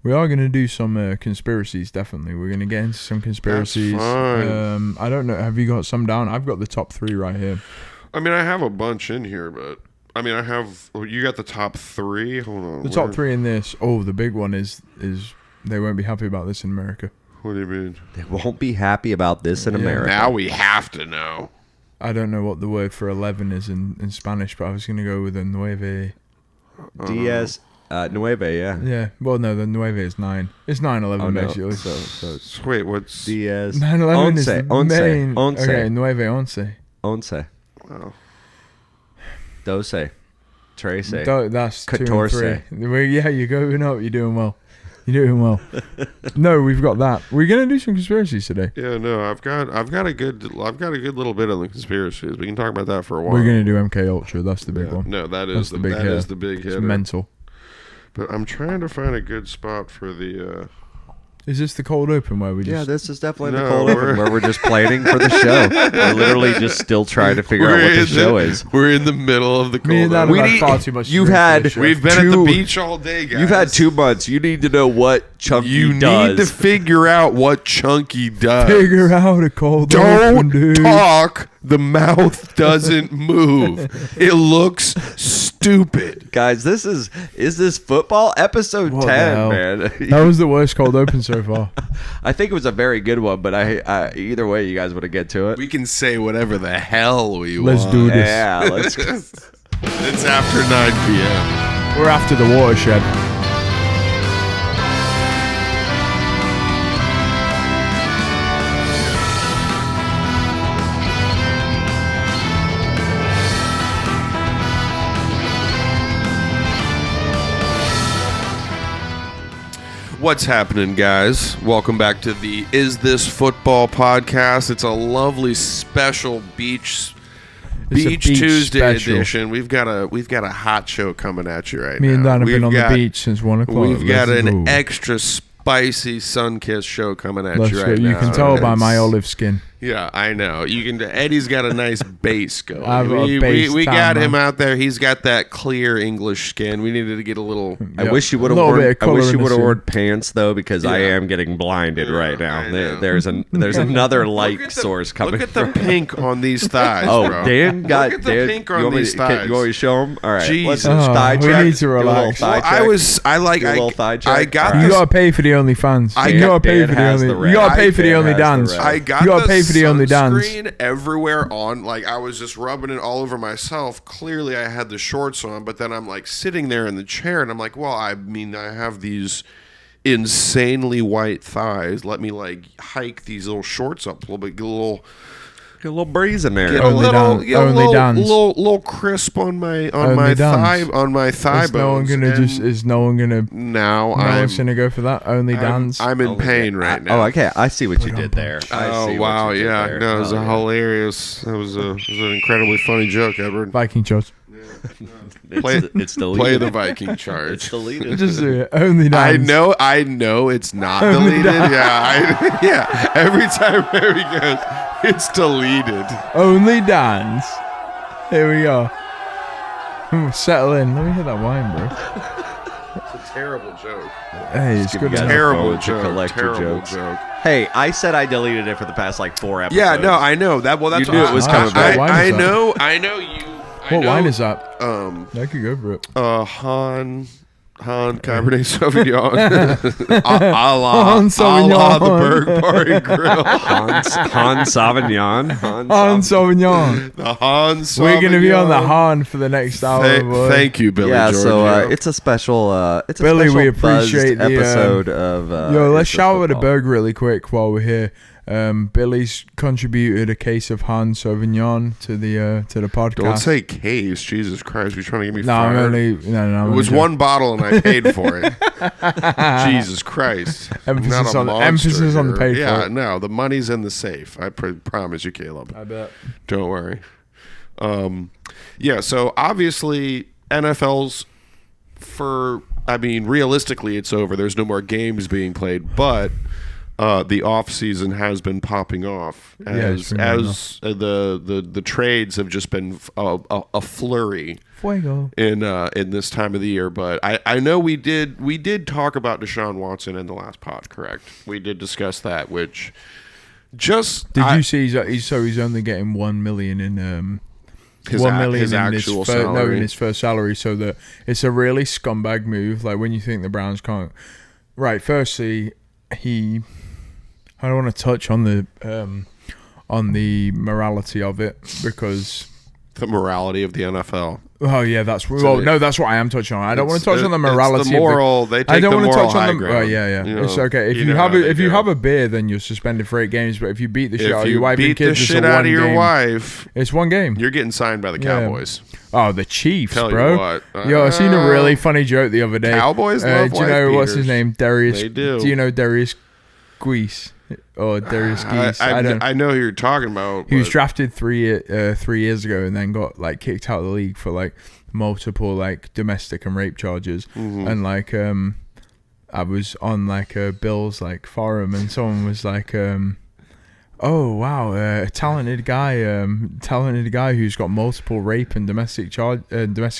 We are going to do some conspiracies, definitely. We're going to get into some conspiracies. That's fine. I don't know. Have you got some down? I've got the top 3 right here. I mean, I have a bunch in here, but I mean, you got the top 3. Hold on. The top 3 in this. Oh, the big one is they won't be happy about this in America. What do you mean? They won't be happy about this in America. Now we have to know. I don't know what the word for 11 is in Spanish, but I was going to go with a nueve. Diez, nueve, yeah. Yeah. Well, no, the nueve is 9. It's 9-11 basically. So Wait, what's Diez. 9-11 is once, main. once. Okay, nueve once. Once. Wow. Doce. Trece. That's 2 Catorce. and 3. Well, yeah, you're going up. You're doing well. You're doing well. No, we've got that. We're gonna do some conspiracies today. Yeah, no, I've got a good little bit on the conspiracies. We can talk about that for a while. We're gonna do MK Ultra. That's the big one. No, that is the big hitter. It's mental. But I'm trying to find a good spot for the. Is this the cold open where we just? Yeah, this is definitely the cold open where we're just planning for the show. We're literally just still trying to figure out what the show is. We're in the middle of the cold Me and open. that far too much. We've been at the beach all day, guys. You've had 2 months. You need to know what Chunky does. You need to figure out what Chunky does. Figure out a cold open, dude. Don't talk. The mouth doesn't move. It looks stupid. Guys, is this football episode What 10, man? That was the worst cold open so far. I think it was a very good one, but I either way, you guys want to get to it? We can say whatever the hell we want. Let's do this. Yeah, let's. It's after 9 p.m. We're after the watershed. What's happening, guys? Welcome back to the Is This Football podcast. It's a lovely special Beach Tuesday special edition. We've got a hot show coming at you right now. Me and Dan have been on the beach since 1 o'clock. We've got an extra spicy sun-kissed show coming at you right now. You can tell by my olive skin. Yeah, I know. You can. Eddie's got a nice base going. I have a base we down, got man. him out there. He's got that clear English skin. We needed to get a little. I wish you would have worn pants though, because I am getting blinded right now. There's another light source coming. Look at the pink on these thighs. Oh, bro. Dan got look at the pink on these thighs. You want me to show him? All right, Jesus. let's thigh We check. need to relax. Do a little thigh check. I got You this. gotta pay for the OnlyFans. You gotta pay for the only. You gotta pay for the only dance. I got you gotta the pay for the only dance. sunscreen everywhere on. Like, I was just rubbing it all over myself. Clearly, I had the shorts on, but then I'm like sitting there in the chair, and I'm like, well, I mean, I have these insanely white thighs. Let me like hike these little shorts up a little bit, get a little breeze in there. Get Only little crisp on my thigh bones. Is no one gonna now? I'm gonna go for that. Only dance. I'm in pain right now. Oh, okay. I see what you did there. Oh wow, yeah. No, it was a hilarious. It was an incredibly funny joke, Edward. Viking shots. It's deleted. Play the Viking charge. It's deleted. Just do it. Only dance. I know it's not deleted. Yeah, every time Harry goes, it's deleted. Only dance. Here we go. Settle in. Let me hear that wine, bro. It's a terrible joke. Hey, it's good. Terrible joke. Terrible joke. Hey, I said I deleted it for the past like 4 episodes. Yeah, no, I know that. Well, that's you knew it was coming back. I know you. What wine is that? I could go for it. Han Cabernet Sauvignon. Han Sauvignon. The Berg Bar and Grill. Han Sauvignon. Han Sauvignon. The Han Sauvignon. We're going to be on the Han for the next hour. Boy. Thank you, Billy. Yeah, Giorgio. so it's a special Billy, we appreciate the episode of let's shout out a Berg really quick while we're here. Billy's contributed a case of Han Sauvignon to the podcast. Don't say case, Jesus Christ! You're trying to get me No, fired. No. It was one bottle and I paid for it. Jesus Christ! Emphasis on the pay for it. Yeah, no, the money's in the safe. I promise you, Caleb. I bet. Don't worry. Yeah. So obviously, NFL's realistically, it's over. There's no more games being played, but the offseason has been popping off as the trades have just been a flurry in this time of the year. But I know we did talk about Deshaun Watson in the last pod, correct? We did discuss that, which you see he's only getting $1 million in his actual salary. In his first salary, so that it's a really scumbag move. Like when you think the Browns can't. Right, firstly, I don't want to touch on the morality of it because the morality of the NFL. Oh yeah, that's what I am touching on. I don't want to touch on the morality. It's the moral. They take the moral high ground. Oh yeah. It's okay. If you have a beer, then you're suspended for 8 games. But if you beat the shit out of your wife and kids, it's one game. You're getting signed by the Cowboys. Oh, the Chiefs, Tell bro. You what. Yo, I seen a really funny joke the other day. Cowboys love do you know what's his name? Darius. They do. Do you know Darius Geese? Or Darius Geese? I know who you're talking about. He was drafted 3 years ago and then got like kicked out of the league for like multiple like domestic and rape charges. Mm-hmm. And like I was on like a Bills like forum and someone was like oh wow, a talented guy who's got multiple rape and domestic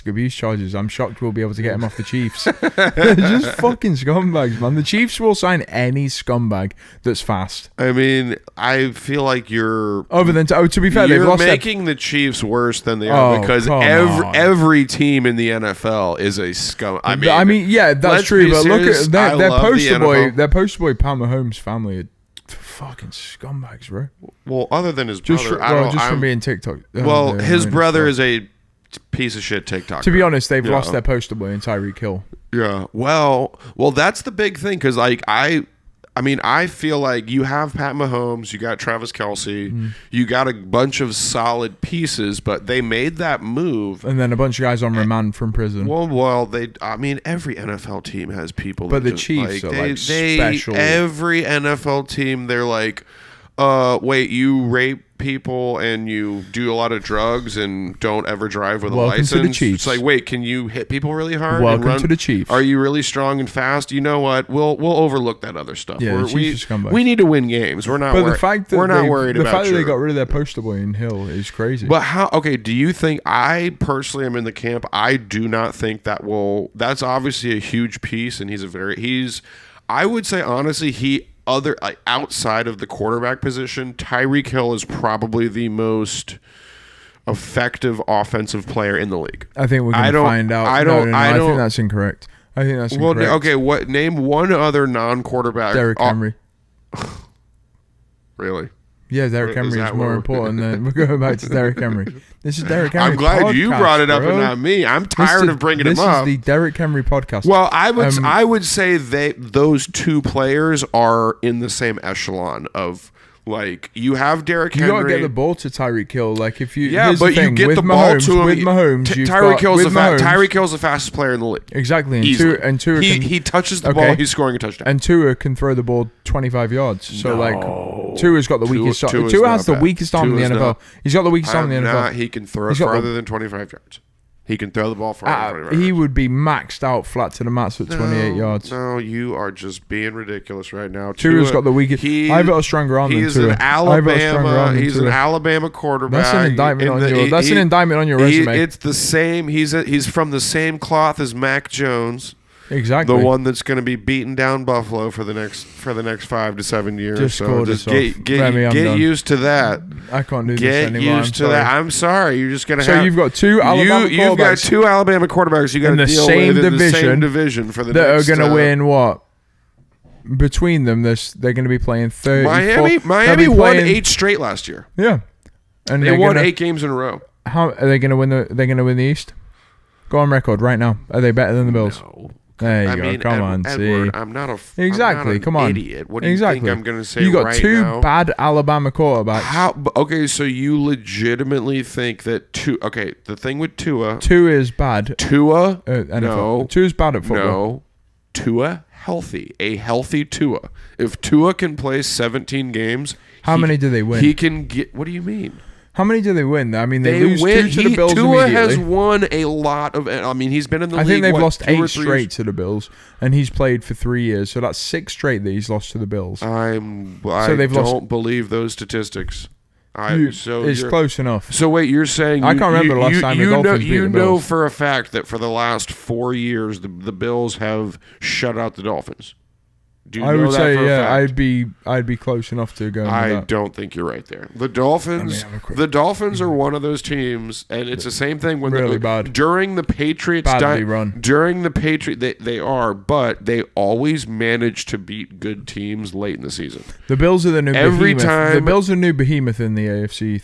abuse charges. I'm shocked we'll be able to get him off the Chiefs. They're just fucking scumbags, man. The Chiefs will sign any scumbag that's fast. I mean, I feel like you're to be fair, you're making the Chiefs worse than they are because every team in the NFL is a scum. I mean, yeah, that's true. But look at their poster boy, Pat Mahomes' family. Fucking scumbags, bro. Well, other than his brother, from being TikTok. His brother is a piece of shit TikTok. To be honest, they've lost their poster boy in Tyreke Hill. Yeah. Well, that's the big thing because like I feel like you have Pat Mahomes, you got Travis Kelce, you got a bunch of solid pieces, but they made that move. And then a bunch of guys on remand from prison. Well, every NFL team has people. But the Chiefs are special. Every NFL team, they're like, wait, you rape people and you do a lot of drugs and don't ever drive with a license. To the Chiefs. It's like, wait, can you hit people really hard? Welcome to the Chiefs. Are you really strong and fast? You know what? We'll overlook that other stuff. Yeah, we need to win games. We're not. But the fact that the fact that they got rid of their poster boy in Hill is crazy. But how? Okay, do you think? I personally am in the camp. I do not think that will. That's obviously a huge piece, and I would say honestly, outside of the quarterback position, Tyreke Hill is probably the most effective offensive player in the league. I think we're going to find out. I think that's incorrect. Well, okay. Name one other non-quarterback. Derrick Henry. Really? Yeah, Derrick Henry is more important than we're going back to Derrick Henry. This is Derrick Henry. I'm glad podcast, you brought it up bro. and not me. I'm tired of bringing him up. This is the Derrick Henry podcast. Well, I would say those two players are in the same echelon of like you have Derrick Henry. You gotta get the ball to Tyreke Hill. Like if you but you get the ball to him with Mahomes. Tyreke Hill's the fastest player in the league. Exactly. And Tua he touches the ball. He's scoring a touchdown. And Tua can throw the ball 25 yards. So like Tua's got the weakest. Tua has the weakest arm in the NFL. He's got the weakest arm in the NFL. He can throw farther than 25 yards. He can throw the ball farther. He would be maxed out flat to the mats at 28 yards. No, you are just being ridiculous right now. Tua's got the weakest. I've got a stronger arm than Tua. He's an Alabama quarterback. That's an indictment on your resume. It's the same. He's from the same cloth as Mac Jones. Exactly. The one that's going to be beating down Buffalo for the next 5 to 7 years. Just get used to that. I can't do this anymore. Get used to that. I'm sorry. You're just going to have. So you've got two Alabama quarterbacks. You've got two Alabama quarterbacks. You got to deal with in the same division for the next. That are going to win what? Between them, they're going to be playing 30. Miami won 8 straight last year. Yeah, and they won 8 games in a row. How are they going to win? They're going to win the East. Go on record right now. Are they better than the Bills? No. There you go. Come on, Edward, see. I'm not exactly. Come on, idiot. What do you think I'm going to say? You got right two now? bad Alabama quarterbacks. Okay, so you legitimately think that Okay, the thing with Tua is bad. Tua, no. Tua's bad at football. No, Tua healthy. A healthy Tua. If Tua can play 17 games, how many do they win? He can get. What do you mean? How many do they win? I mean, they lose 2 to the Bills Tua immediately. has won a lot of. I mean, he's been in the league. I think they've lost 8 3 straight to the Bills, and he's played for 3 years, so that's 6 straight that he's lost to the Bills. I don't believe those statistics. It's close enough. So wait, you're saying I can't remember the last time the Dolphins beat the Bills. You know for a fact that for the last 4 years the Bills have shut out the Dolphins. Do you I know would that say, for a yeah, fact? I'd be close enough to go. I don't think you're right there. The Dolphins, are one of those teams, and it's the same thing when really bad during the Patriots. Badly run During the they are, but they always manage to beat good teams late in the season. The Bills are the new Every behemoth. time The Bills are the new behemoth in the AFC.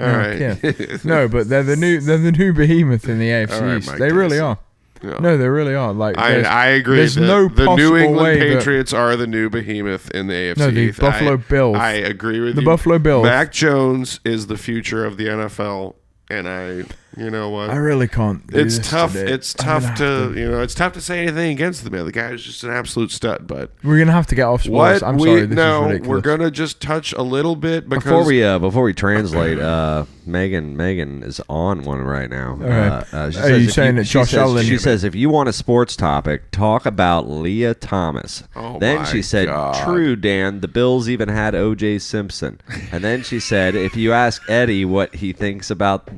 All right. No, but they're the new behemoth in the AFC East. They really are. Yeah. No, they really are. Like I agree. There's no the New England way Patriots are the new behemoth in the AFC. No, the Buffalo Bills. I agree with the you. Buffalo Bills. Mac Jones is the future of the NFL, and you know what? I really can't. It's tough. It's tough it's tough to say anything against the man. The guy is just an absolute stud. But we're gonna have to get off sports. I'm sorry. This is ridiculous. We're gonna just touch a little bit because before we translate. Megan is on one right now. Are you saying that Josh Allen? She says if you want a sports topic, talk about Leah Thomas. Then she said, "True, Dan. The Bills even had O.J. Simpson." And then she said, "If you ask Eddie what he thinks about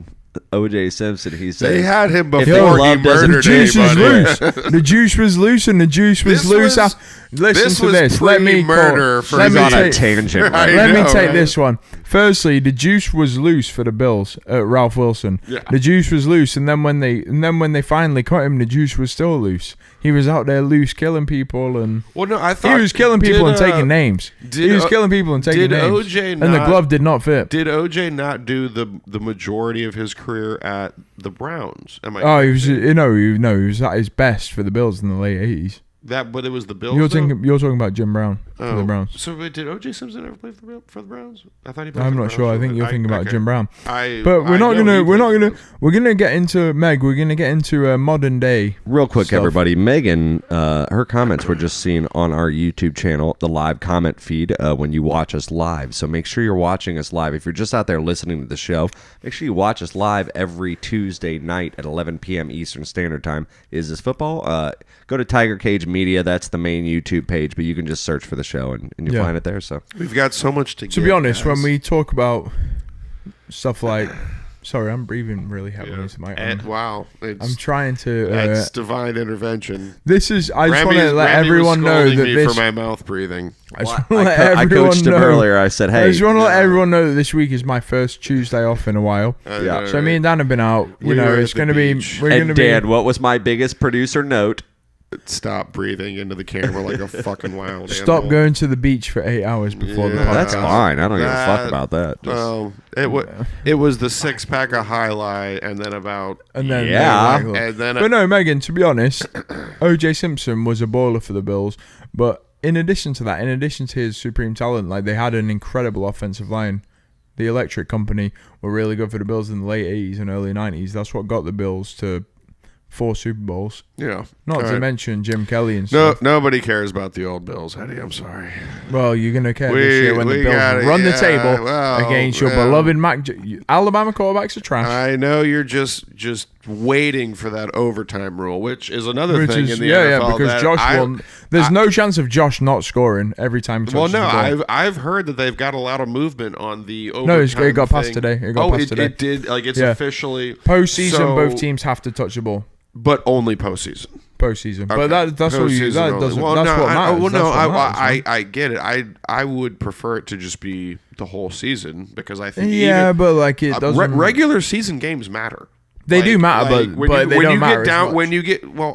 O.J. Simpson, he said they had him before he murdered the juice anybody. Was loose. The juice was loose, and the juice was loose. Listen to this. Let me murder. Let me on a tangent. Let me take this one. Firstly, the juice was loose for the Bills. Ralph Wilson. Yeah. The juice was loose, and then when they finally caught him, the juice was still loose. He was out there loose, killing people, and I thought he was killing people and taking names. He was killing people and taking names. And the glove did not fit. Did OJ not do the majority of his career at the Browns? He was he was at his best for the Bills in the late 80s. But it was the Bills. You're talking about Jim Brown for the Browns. So did O.J. Simpson ever play for the Browns? I thought he played. I'm for not the sure. Browns. I think you're thinking about Jim Brown. We're gonna get into Meg. We're gonna get into modern day. Real quick, stuff. everybody. Megan, her comments were just seen on our YouTube channel, the live comment feed when you watch us live. So make sure you're watching us live. If you're just out there listening to the show, make sure you watch us live every Tuesday night at 11 p.m. Eastern Standard Time. Is this football? Go to Tiger Cage Media. That's the main YouTube page, but you can just search for the show and you'll find it there. So we've got so much to be honest, guys. When we talk about stuff like, sorry, I'm breathing really heavily into my arm. Wow, I'm trying to. That's divine intervention. This is. I just want to let everyone know that this for my mouth breathing. I coached him earlier. I said, "Hey." I just want to let everyone know that this week is my first Tuesday off in a while. So me and Dan have been out. It's going to be. Dan, what was my biggest producer note? Stop breathing into the camera like a fucking wild Stop animal. Going to the beach for 8 hours before the podcast. That's fine. I don't give a fuck about that. It was the 6-pack of High Life and then about... And then, but no, Megan, to be honest, O.J. Simpson was a baller for the Bills. But in addition to that, in addition to his supreme talent, like they had an incredible offensive line. The Electric Company were really good for the Bills in the late 80s and early 90s. That's what got the Bills to 4 Super Bowls. Yeah. Not to mention Jim Kelly and stuff. Nobody cares about the old Bills, Eddie. I'm sorry. Well, you're going to care this year when the Bills run the table against your beloved Alabama quarterbacks are trash. I know you're just waiting for that overtime rule, which is another thing in the NFL. Yeah, because Josh there's no chance of Josh not scoring every time he touches the ball. I've heard that they've got a lot of movement on the overtime. No, it got passed today. It did. Like, it's officially... Postseason, both teams have to touch the ball. But only postseason. Okay. But that's all you. That doesn't. Well, that's what matters. I get it. I would prefer it to just be the whole season because I think but like it doesn't. Regular season games matter. They do matter, but they don't matter.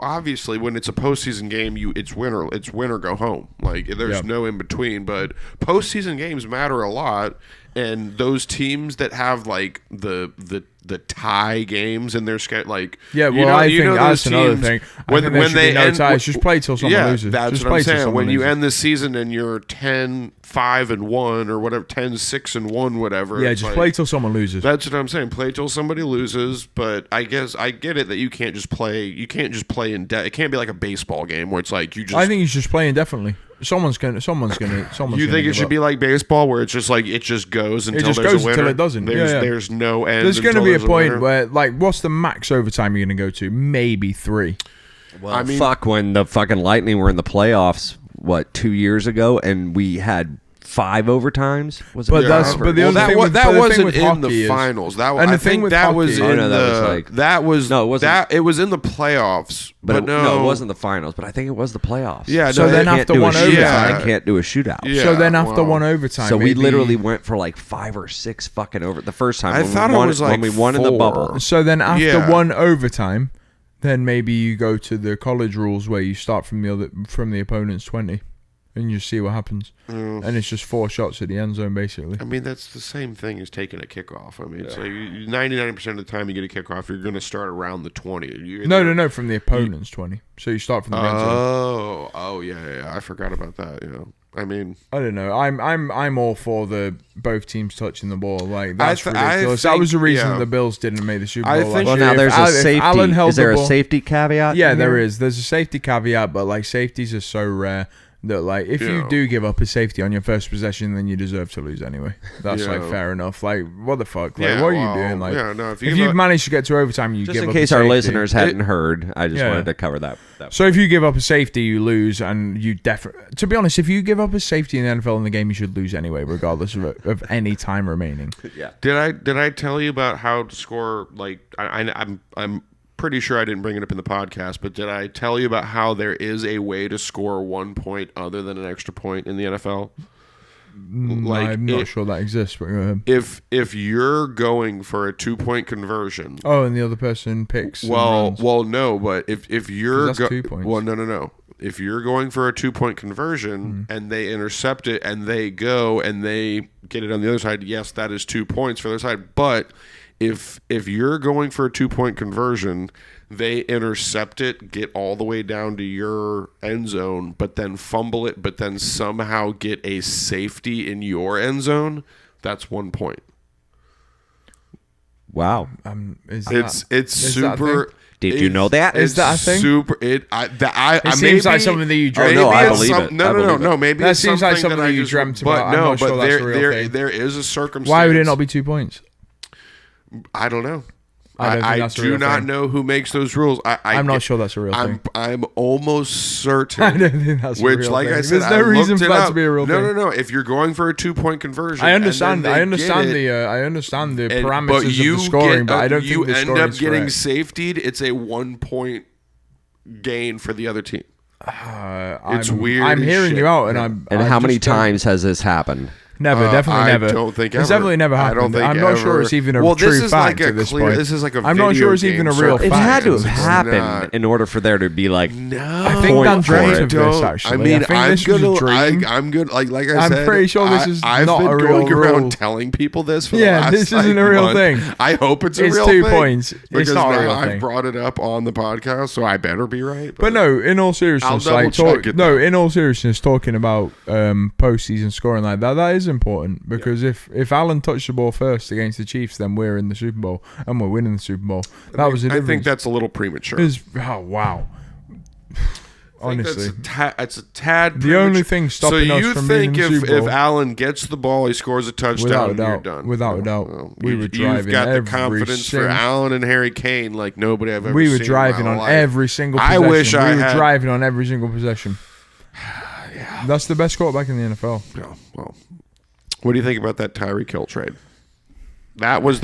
Obviously when it's a postseason game, it's win or go home. Like there's no in between. But postseason games matter a lot, and those teams that have like the tie games in their schedule, like I think that's another thing. When they end, just play till someone loses. That's what I'm saying. When you end the season and you're 10-5-1 or whatever, 10-6-1, whatever. Yeah, just play till someone loses. That's what I'm saying. Play till somebody loses. But I guess I get it that you can't just play. You can't just play it can't be like a baseball game where it's like you just. I think you should just play indefinitely. Someone's gonna. You think it should be like baseball, where it's just like it just goes until just there's goes a winner? until it doesn't. There's no end. There's going to until be a there's point winner? where, like, what's the max overtime you're going to go to? Maybe 3. Well, I mean- fuck, when the fucking Lightning were in the playoffs, 2 years ago, and we had 5 overtimes? Was it But that's- five or- but the Well, other that thing was, with- that but the thing wasn't with in hockey the is- finals. That and the I thing think with that hockey was is- in Oh, no, the that was no, it wasn't. it was in the playoffs. But no, no, it wasn't the finals, but I think it was the playoffs. Yeah, So no, then it- after do a one shootout. overtime, I can't do a shootout. Yeah, so then after wow. one overtime, So we maybe- literally went for like 5 or 6 fucking over the first time. I when thought we it won, was like when we won in the 4. bubble. So then after Yeah. one overtime, then maybe you go to the college rules where you start from the opponent's 20, and you see what happens. And it's just 4 shots at the end zone, basically. I mean, that's the same thing as taking a kickoff. I mean, so 99% of the time you get a kickoff, you're going to start around the 20. No, from the opponent's 20. So you start from the end zone. Yeah. I forgot about that. Yeah, I mean, I don't know. I'm all for the both teams touching the ball. Like that's I ridiculous. That think- was the reason yeah. the Bills didn't make the Super I Bowl. think- last Well, now year. there's If a safety. Allen held Is there the a ball- safety caveat? Yeah, in there here? is. There's a safety caveat, but like safeties are so rare that like if you Yeah. do give up a safety on your first possession, then you deserve to lose anyway. That's like Yeah. fair enough. Like what the fuck? Like Yeah, what are well, you doing? Like yeah, no, if if you you manage to get to overtime, you Just give in up a case our safety. listeners hadn't heard, I just Yeah. wanted to cover that. So if you give up a safety, you lose, and you definitely. To be honest, if you give up a safety in the NFL in the game, you should lose anyway, regardless of any time remaining. Yeah. did I tell you about how to score? Like, I'm pretty sure I didn't bring it up in the podcast, but did I tell you about how there is a way to score 1 point other than an extra point in the NFL? Like, I'm not sure that exists, but go ahead. If you're going for a 2-point conversion, Oh, and the other person picks. and runs. no, but if you're 'Cause that's 2 points. well, no. If you're going for a 2-point conversion and they intercept it and they go and they get it on the other side, yes, that is 2 points for the other side. But if you're going for a 2-point conversion, they intercept it, get all the way down to your end zone, but then fumble it, but then somehow get a safety in your end zone, that's 1 point. Wow. Is It's that a super. thing? Did you know that? Is that a thing? Super. It seems maybe, like something that you dreamt no, about. I it's believe it. I No, believe it. Maybe That it's seems like something something that you just- dreamt but about. I'm no, not sure but that's a real thing. there is a circumstance. Why would it not be 2 points? I don't know. I don't think that's a do real not thing. know who makes those rules. I'm not sure that's a real thing. I'm almost certain. I don't think that's a Which, real like thing. I said, There's no I reason looked for it that up. to be a real thing. No. If you're going for a 2-point conversion, I understand. and I then they understand get it, the. I understand the and- parameters but of you the scoring, get but I don't you think the end scoring up is getting correct. safetied. It's a 1-point gain for the other team. It's weird I'm as hearing shit. you out, and And I how many just don't- times has this happened? Never, definitely I never. don't think it's ever. definitely never I happened. don't think I'm not sure ever. it's even a Well, true this is fact like a at this clear- point. this is like a I'm not video sure it's even a game real It fact. had to have It's happened not. in order for there to be like. No, I think Point Dan for it. dreamt of this. Actually, I mean, think I'm this was gonna. a dream. I'm good. Like I I'm said, pretty sure this is I've not been a going real around rule. telling people this. For the Yeah, last, this isn't like, a real month. thing. I hope it's a It's real 2 thing. points. It's Because not a now real I've thing. brought it up on the podcast, so I better be right. But no, in all seriousness, I'll like double check it, no, though. in all seriousness, talking about postseason scoring like that is important because if Allen touched the ball first against the Chiefs, then we're in the Super Bowl and we're winning the Super Bowl. That was the I difference. think that's a little premature. Oh wow. Honestly, it's a tad. The only premature. thing stopping so us you from being think in the Super Bowl- if Allen gets the ball, he scores a touchdown, Without a and you're doubt. done. Without a doubt. We were driving You've got the every confidence for single- Allen and Harry Kane like nobody I've ever we seen. were in driving my on life. every single I possession. wish I we were had- driving on every single possession. That's the best quarterback in the NFL. Yeah, well, what do you think about that Tyreke trade? That was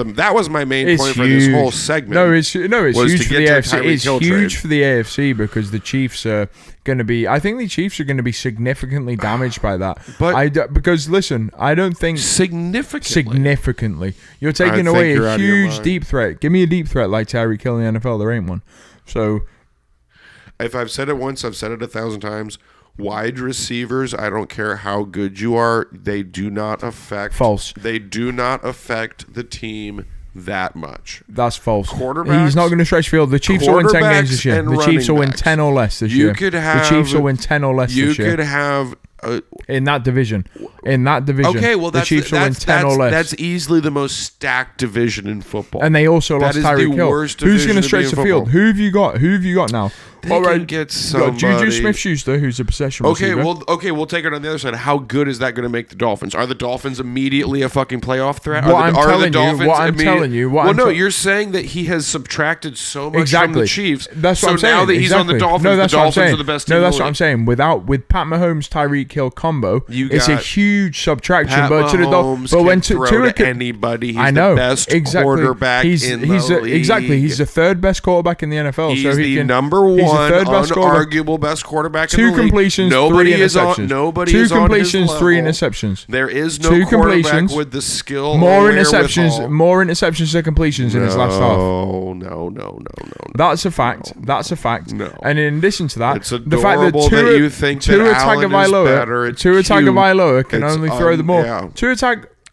my main It's point huge. for this whole segment. No, it's was huge to for the get to AFC. Tyreek It's Hill huge trade. for the AFC because the Chiefs are going to be. I think the Chiefs are going to be significantly damaged by that. But- because listen, I don't think significantly. You're taking I away think you're a out of your huge mind. deep threat. Give me a deep threat like Tyreke Hill in the NFL. There ain't one. So If I've said it once, I've said it 1,000 times. Wide receivers, I don't care how good you are, they do not affect. False. They do not affect the team that much. that's false. Quarterbacks- He's not going to stretch field. The Chiefs will win 10 games this year. and The Chiefs will running win backs. 10 or less this You year. could The have- Chiefs will win 10 or less You this year. could have in that division. Okay, well, the Chiefs will win 10 or less. That's easily the most stacked division in football. And they also lost Tyreke Hill. Who's going to stretch the field? Who have you got now? They can get somebody. Juju Smith-Schuster, who's a possession receiver. We'll take it on the other side. How good is that going to make the Dolphins? Are the Dolphins immediately a fucking playoff threat? You're saying that he has subtracted so much from the Chiefs. That's what I'm saying. Now that he's on the Dolphins, the Dolphins are the best team. No, that's what I'm saying. With Pat Mahomes, Tyreek Hill combo, it's a huge subtraction. Pat Mahomes can throw to anybody. He's the best quarterback in the league. Exactly. He's the third best quarterback in the NFL. He's the number one. Unarguable best quarterback in the league. 2 completions, 3 interceptions. Nobody 2 completions, 3 interceptions. There is no quarterback with the skill. More interceptions than completions in his last half. No. That's a fact. No. And in addition to that, it's the fact that you think that Allen is better. Tua Tagovailoa can only throw the ball. Yeah.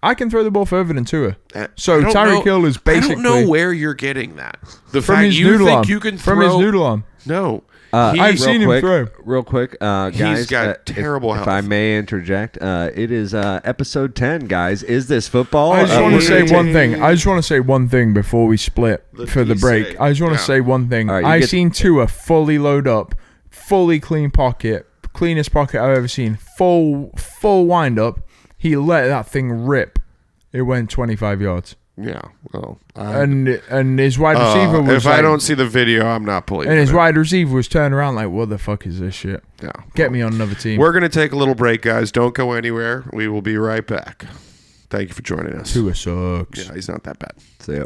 I can throw the ball further than Tua. So Tyreek Hill is basically. I don't know where you're getting that. The fact you think you can throw from his noodle arm. No. I've seen him throw. Real quick, guys. He's got terrible health. If I may interject, it is episode 10, guys. Is this football? I just want to say one thing before we split for the break. I just want to say one thing. Right, I've seen Tua fully load up, fully clean pocket, cleanest pocket I've ever seen, full wind up. He let that thing rip. It went 25 yards. Yeah, well, and his wide receiver was. If I don't see the video, I'm not pulling. And his wide receiver was turning around like, "What the fuck is this shit?" Yeah, get me on another team. We're gonna take a little break, guys. Don't go anywhere. We will be right back. Thank you for joining us. Tua sucks. Yeah, he's not that bad. See ya.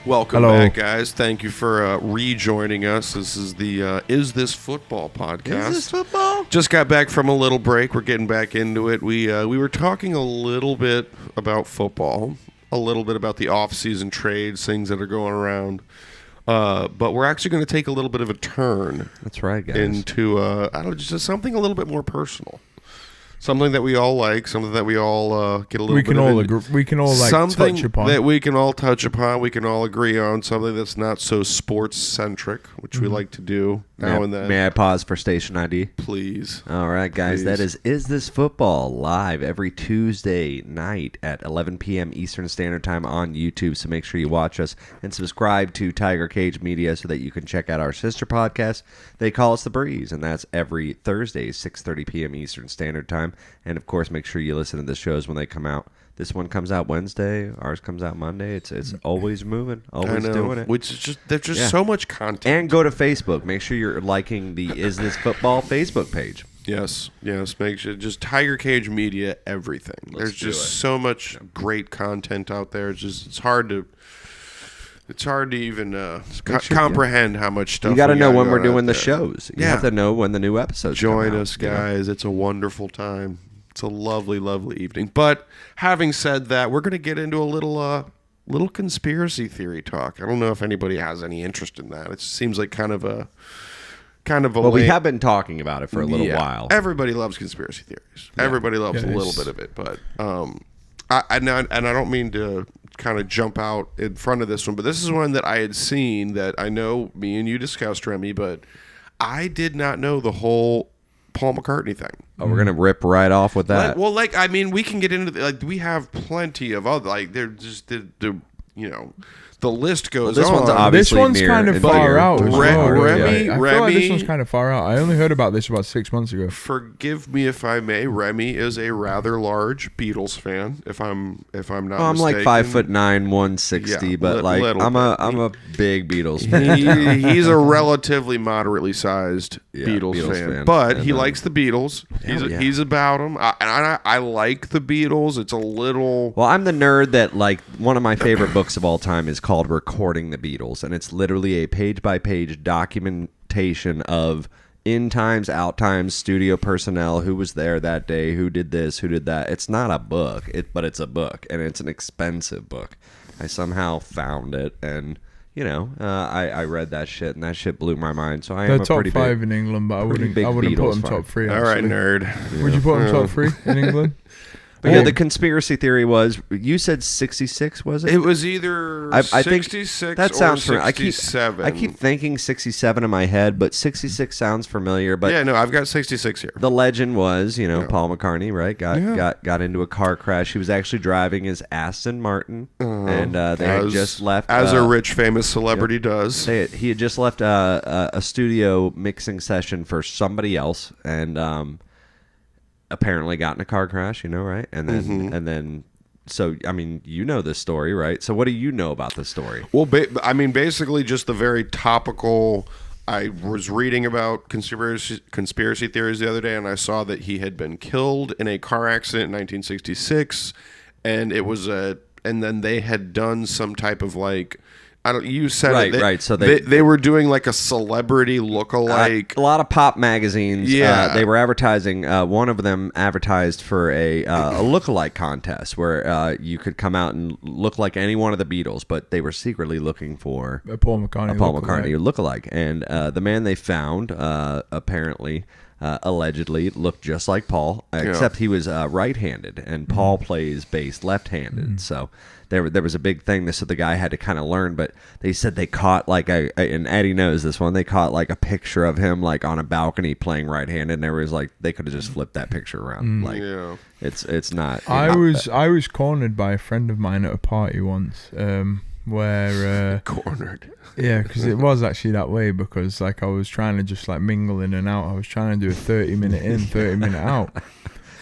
Welcome back, guys. Thank you for rejoining us. This is the Is This Football podcast. Is this football? Just got back from a little break. We're getting back into it. We were talking a little bit about football, a little bit about the off-season trades, things that are going around. But we're actually going to take a little bit of a turn. That's right, guys. Into just something a little bit more personal. Something that we all like, something that we all get a little bit of. We can all like something touch upon. That we can all touch upon, we can all agree on, something that's not so sports-centric, which we like to do now and then. May I pause for station ID? Please. All right, guys. Please. That is This Football live every Tuesday night at 11 p.m. Eastern Standard Time on YouTube. So make sure you watch us and subscribe to Tiger Cage Media so that you can check out our sister podcast. They call us The Breeze, and that's every Thursday, 6:30 p.m. Eastern Standard Time. And, of course, make sure you listen to the shows when they come out. This one comes out Wednesday. Ours comes out Monday. It's always moving, always doing it. Which is just there's just so much content. And go to Facebook. Make sure you're liking the Is This Football Facebook page. Yes. Make sure just Tiger Cage Media everything. There's just so much great content out there. It's hard to even comprehend how much stuff. You got to know when we're doing the shows. You have to know when the new episodes join come us, guys. It's a wonderful time. It's a lovely, lovely evening. But having said that, we're going to get into a little conspiracy theory talk. I don't know if anybody has any interest in that. It seems like kind of a. Well, we have been talking about it for a little while. Everybody loves conspiracy theories. Yeah. Everybody loves a little bit of it, but I don't mean to kind of jump out in front of this one, but this is one that I had seen that I know me and you discussed, Remy, but I did not know the whole Paul McCartney thing. Oh, we're gonna rip right off with that. We can get into we have plenty of other they're just the list goes on. This one's kind of far out. Remy, I feel like this one's kind of far out. I only heard about this about 6 months ago. Forgive me if I may. Remy is a rather large Beatles fan. If I'm not mistaken. I'm like 5'9", 160, but I'm a big Beatles fan. He's a relatively moderately sized Beatles fan, but he likes the Beatles. He's about them. I like the Beatles. It's a little. Well, I'm the nerd that one of my favorite books of all time is called Recording the Beatles, and it's literally a page-by-page documentation of in times, out times, studio personnel, who was there that day, who did this, who did that. It's not a book, but it's a book, and it's an expensive book. I somehow found it, and I read that shit, and that shit blew my mind. So I am They're a top pretty 5 big, in England, but I wouldn't big put Beatles them fan. top 3. All right, actually. nerd. Would you put them top 3 in England? But yeah, the conspiracy theory was, you said 66, was it? It was either I think 66 that sounds or familiar. 67. I keep thinking 67 in my head, but 66 sounds familiar. But yeah, no, I've got 66 here. the legend was, Paul McCartney, right? Got into a car crash. He was actually driving his Aston Martin, and they had just left. As a rich, famous celebrity does. He had just left a studio mixing session for somebody else, and apparently got in a car crash, right? And then so I mean, this story, right? So what do you know about this story? Well, basically just the very topical. I was reading about conspiracy theories the other day, and I saw that he had been killed in a car accident in 1966, and and then they had done some type of you said it. Right. So they were doing like a celebrity lookalike. A lot of pop magazines. Yeah. They were advertising. One of them advertised for a lookalike contest where you could come out and look like any one of the Beatles, but they were secretly looking for A Paul McCartney lookalike. And the man they found apparently. Allegedly looked just like Paul, except he was right-handed, and Paul plays bass left-handed. So there was a big thing. So the guy had to kind of learn. But they said they caught and Eddie knows this one. They caught a picture of him on a balcony playing right-handed, and there was they could have just flipped that picture around. It's not. I was cornered by a friend of mine at a party once. Where cornered. Yeah, because it was actually that way, because I was trying to just mingle in and out. I was trying to do a 30-minute in, 30-minute out,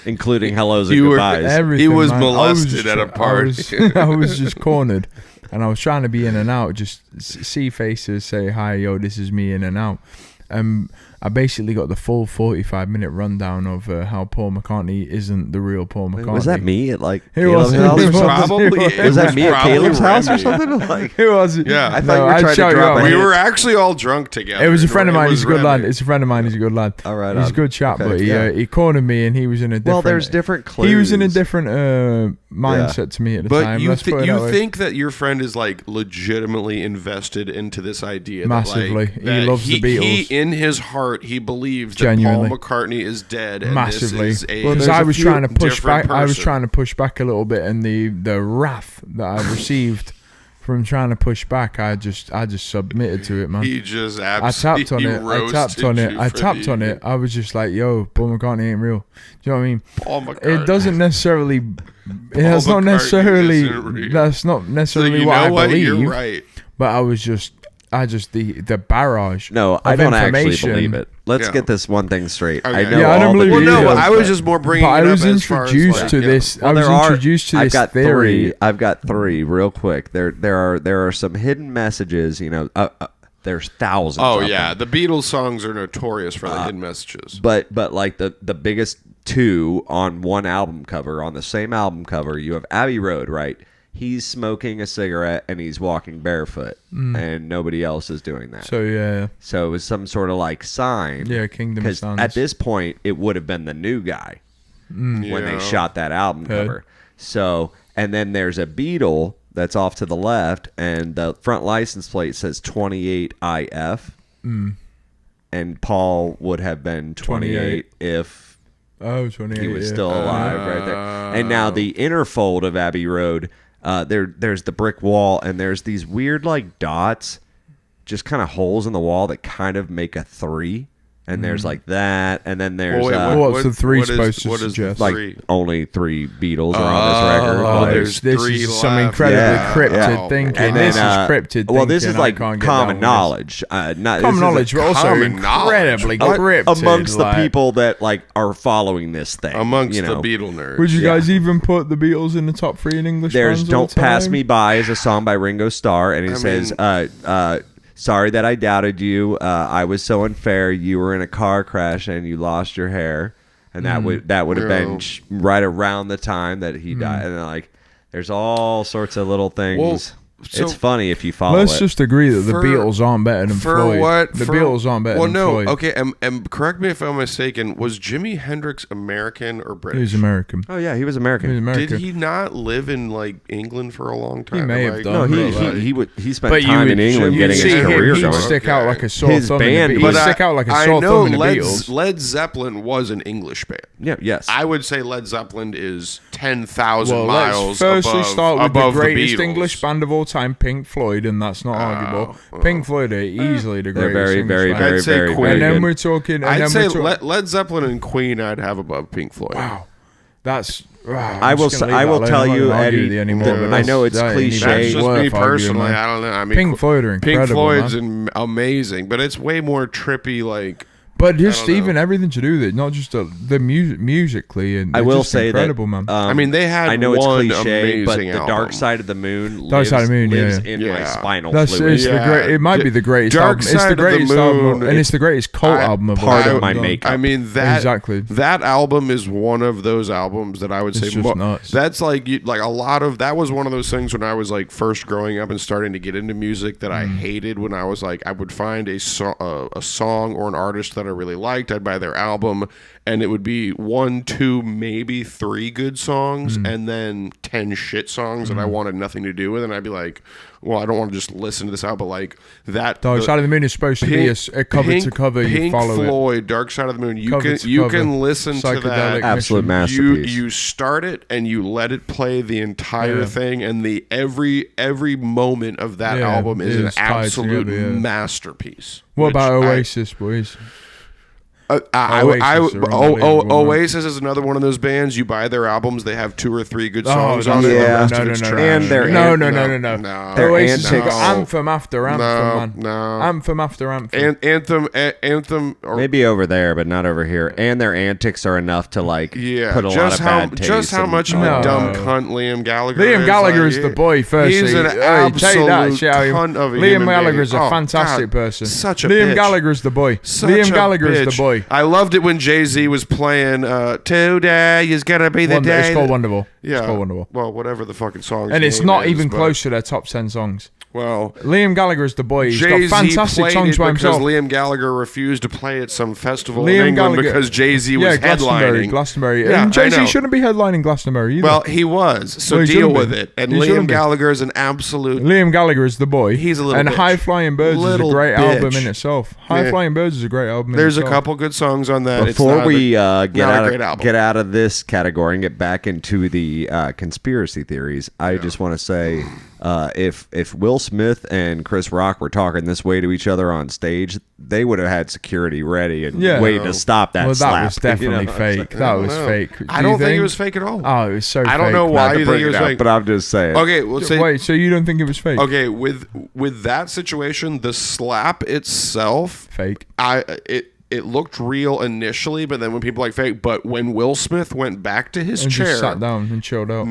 including hellos and goodbyes. Everything, he was man. molested at a party. I was just cornered, and I was trying to be in and out, just see faces, say hi, yo, this is me, in and out. I basically got the full 45-minute rundown of how Paul McCartney isn't the real Paul McCartney. Was that me at Caleb's house? Probably. Was that me at Caleb's house or something? It was. Yeah. I thought you were trying to drop. We were actually all drunk together. It was a friend of mine. He's a good lad. It's a friend of mine. He's a good lad. All right. He's a good chap, okay, but he cornered me, and he was in a different. Well, there's different clues. He was in a different mindset to me at the time. But you think that your friend is legitimately invested into this idea? Massively. That, he loves the Beatles. In his heart, he believes Genuinely. that Paul McCartney is dead. And Massively. This is Because I was trying to push back. person. I was trying to push back a little bit, and the wrath that I received from trying to push back, I just submitted to it, man. He just I tapped on it. I was just like, yo, Paul McCartney ain't real. Do you know what I mean? Paul McCartney. It doesn't necessarily. That's not necessarily. That's not necessarily what I believe. You're right. But the barrage. No, I don't actually believe it. Let's get this one thing straight. Okay. I know. Yeah, I don't believe Well, no, either. I was just more bringing But it I was up as far as introduced to this. I was introduced to this theory. I've got three real quick. There are some hidden messages. There's thousands. Oh of yeah, them. the Beatles songs are notorious for the hidden messages. But the biggest two on one album cover, on the same album cover, you have Abbey Road, right? He's smoking a cigarette and he's walking barefoot, and nobody else is doing that. So yeah. So it was some sort of sign. Yeah, Kingdom of Sounds. At this point, it would have been the new guy when they shot that album cover. So, and then there's a Beatle that's off to the left, and the front license plate says 28IF, and Paul would have been 28 if 28, he was still alive right there. And now the inner fold of Abbey Road, there's the brick wall, and there's these weird dots, just kind of holes in the wall that kind of make a 3. And there's that, and then there's what's the 3 supposed to suggest? Only 3 Beatles are on this record. Oh, This three is some left. incredibly cryptid Yeah. thinking. And This then, is cryptid well, thinking. this is common knowledge. Common knowledge, but also common incredibly knowledge. cryptid. Amongst the people that are following this thing. Amongst the Beatle nerds. Would you guys even put the Beatles in the top 3 in English? There's bands "Don't all the Pass time? Me By" is a song by Ringo Starr, and he says, "Sorry that I doubted you. I was so unfair. You were in a car crash and you lost your hair." And that would have been right around the time that he died. And there's all sorts of little things. Well, It's funny if you follow Let's it. just agree that the Beatles aren't better than for Floyd. what? The For- Beatles aren't better than Floyd. Okay, and correct me if I'm mistaken. Was Jimi Hendrix American or British? He was American. Oh yeah, he was American. He was American. Did he not live in like England for a long time? He may have Like, done. No, he he spent time in England getting his career He'd going. stick out like a sore His thumb. band in the, was- he'd stick out like a I sore know thumb in the Led, Beatles. Led Zeppelin was an English band. Yeah, yes. I would say Led Zeppelin is 10,000 Well, miles let's firstly above, start with the above greatest Beatles. English band of all time, Pink Floyd, and that's not arguable. Pink Floyd are easily the They're greatest. very, English very, band. very, I'd say very, Queen. very And then good. we're talking. And I'd then say we're Led Zeppelin and Queen I'd have above Pink Floyd. Wow, that's. Wow, I will tell you, Eddie, I know it's cliche. That's just me worth personally. arguing, man. I don't know. I mean, Pink Floyd are incredible. Pink Floyd's man. amazing, but it's way more trippy. Like, But just I don't know. even everything to do with it, not just the music, musically, and I they're will just say incredible, that. man. I mean, they had I know it's one cliche, but amazing the Dark album. Side of the Moon Dark Side of the Moon, lives yeah. in my Yeah. spinal That's fluid. it's the Yeah. great. It might be the greatest Dark album. It's Side the of the greatest album, Moon, and it's the greatest cult album of all part time. of my makeup. I mean that Exactly. that album is one of those albums that I would say It's just nuts. that's like a lot of that was one of those things when I was like first growing up and starting to get into music that I hated. When I was like, I would find a song or an artist that I really liked, I'd buy their album, and it would be 1, 2, maybe 3 good songs, and then 10 shit songs that I wanted nothing to do with, and I'd be like, well, I don't want to just listen to this out, but like that. Dark Side of the Moon is supposed to be a cover to cover. You Pink follow Floyd, Dark Side of the Moon. You Cover to you cover. can listen to Psychedelic that. Absolute mission. masterpiece. You start it and you let it play the entire thing, and the every moment of that Yeah, album is an it's tied absolute together, yeah. masterpiece. What which about I- Oasis, boys? Oasis are unbelievable, man. Oasis is another one of those bands. You buy their albums; they have 2 or 3 good songs on it. yeah. The rest No, of no, it's no, trash. And they're No. Their Oasis have antics. got anthem after anthem, man. no. Anthem after anthem. Anthem, or Maybe over there, but not over here. And their antics are enough to like yeah, put a lot just of how bad taste. just how in- much of No. a dumb cunt Liam Gallagher. Liam is. Gallagher Like, is the boy. Firstly, he's an Hey, take that, absolute shall you? cunt of a Liam human Gallagher being. is a Oh, fantastic God, person. such a Liam bitch. Gallagher is the boy. Such Liam a Gallagher is the bitch. boy. I loved it when Jay-Z was playing "Today is gonna be the day." It's called Wonderwall. Yeah, It's called Wonderwall. Well, whatever the fucking song. And it's not even close to their top 10 songs. Well, Liam Gallagher is the boy. He's Jay-Z got fantastic played songs it by because himself. Liam Gallagher refused to play at some festival in Liam England Gallagher- because Jay-Z was headlining. Glastonbury. Yeah, And I Jay-Z know. shouldn't be headlining Glastonbury either. Well, he was, so No, he deal shouldn't with be. it. And He Liam shouldn't be. Gallagher is an absolute. Liam Gallagher is the boy. He's a little And bitch. High Flying Birds Little is a great bitch. album in itself. High Yeah. Flying Birds is a great album. There's in a itself. couple good songs on that. Before it's we not a great album. get out of this category and get back into the conspiracy theories, I just want to say, if Will Smith and Chris Rock were talking this way to each other on stage, they would have had security ready and waiting to stop that Well, slap. that was definitely You know? fake. That was know. fake. I Do you don't think it was fake at all. Oh, it was so fake. I don't know man. why Not to you bring think it was up, fake. but I'm just saying. Okay, well, say, Wait, so you don't think it was fake? okay, with that situation, the slap itself, Fake. it looked real initially, but then when people like fake, but when Will Smith went back to his And chair, just sat down and chilled out.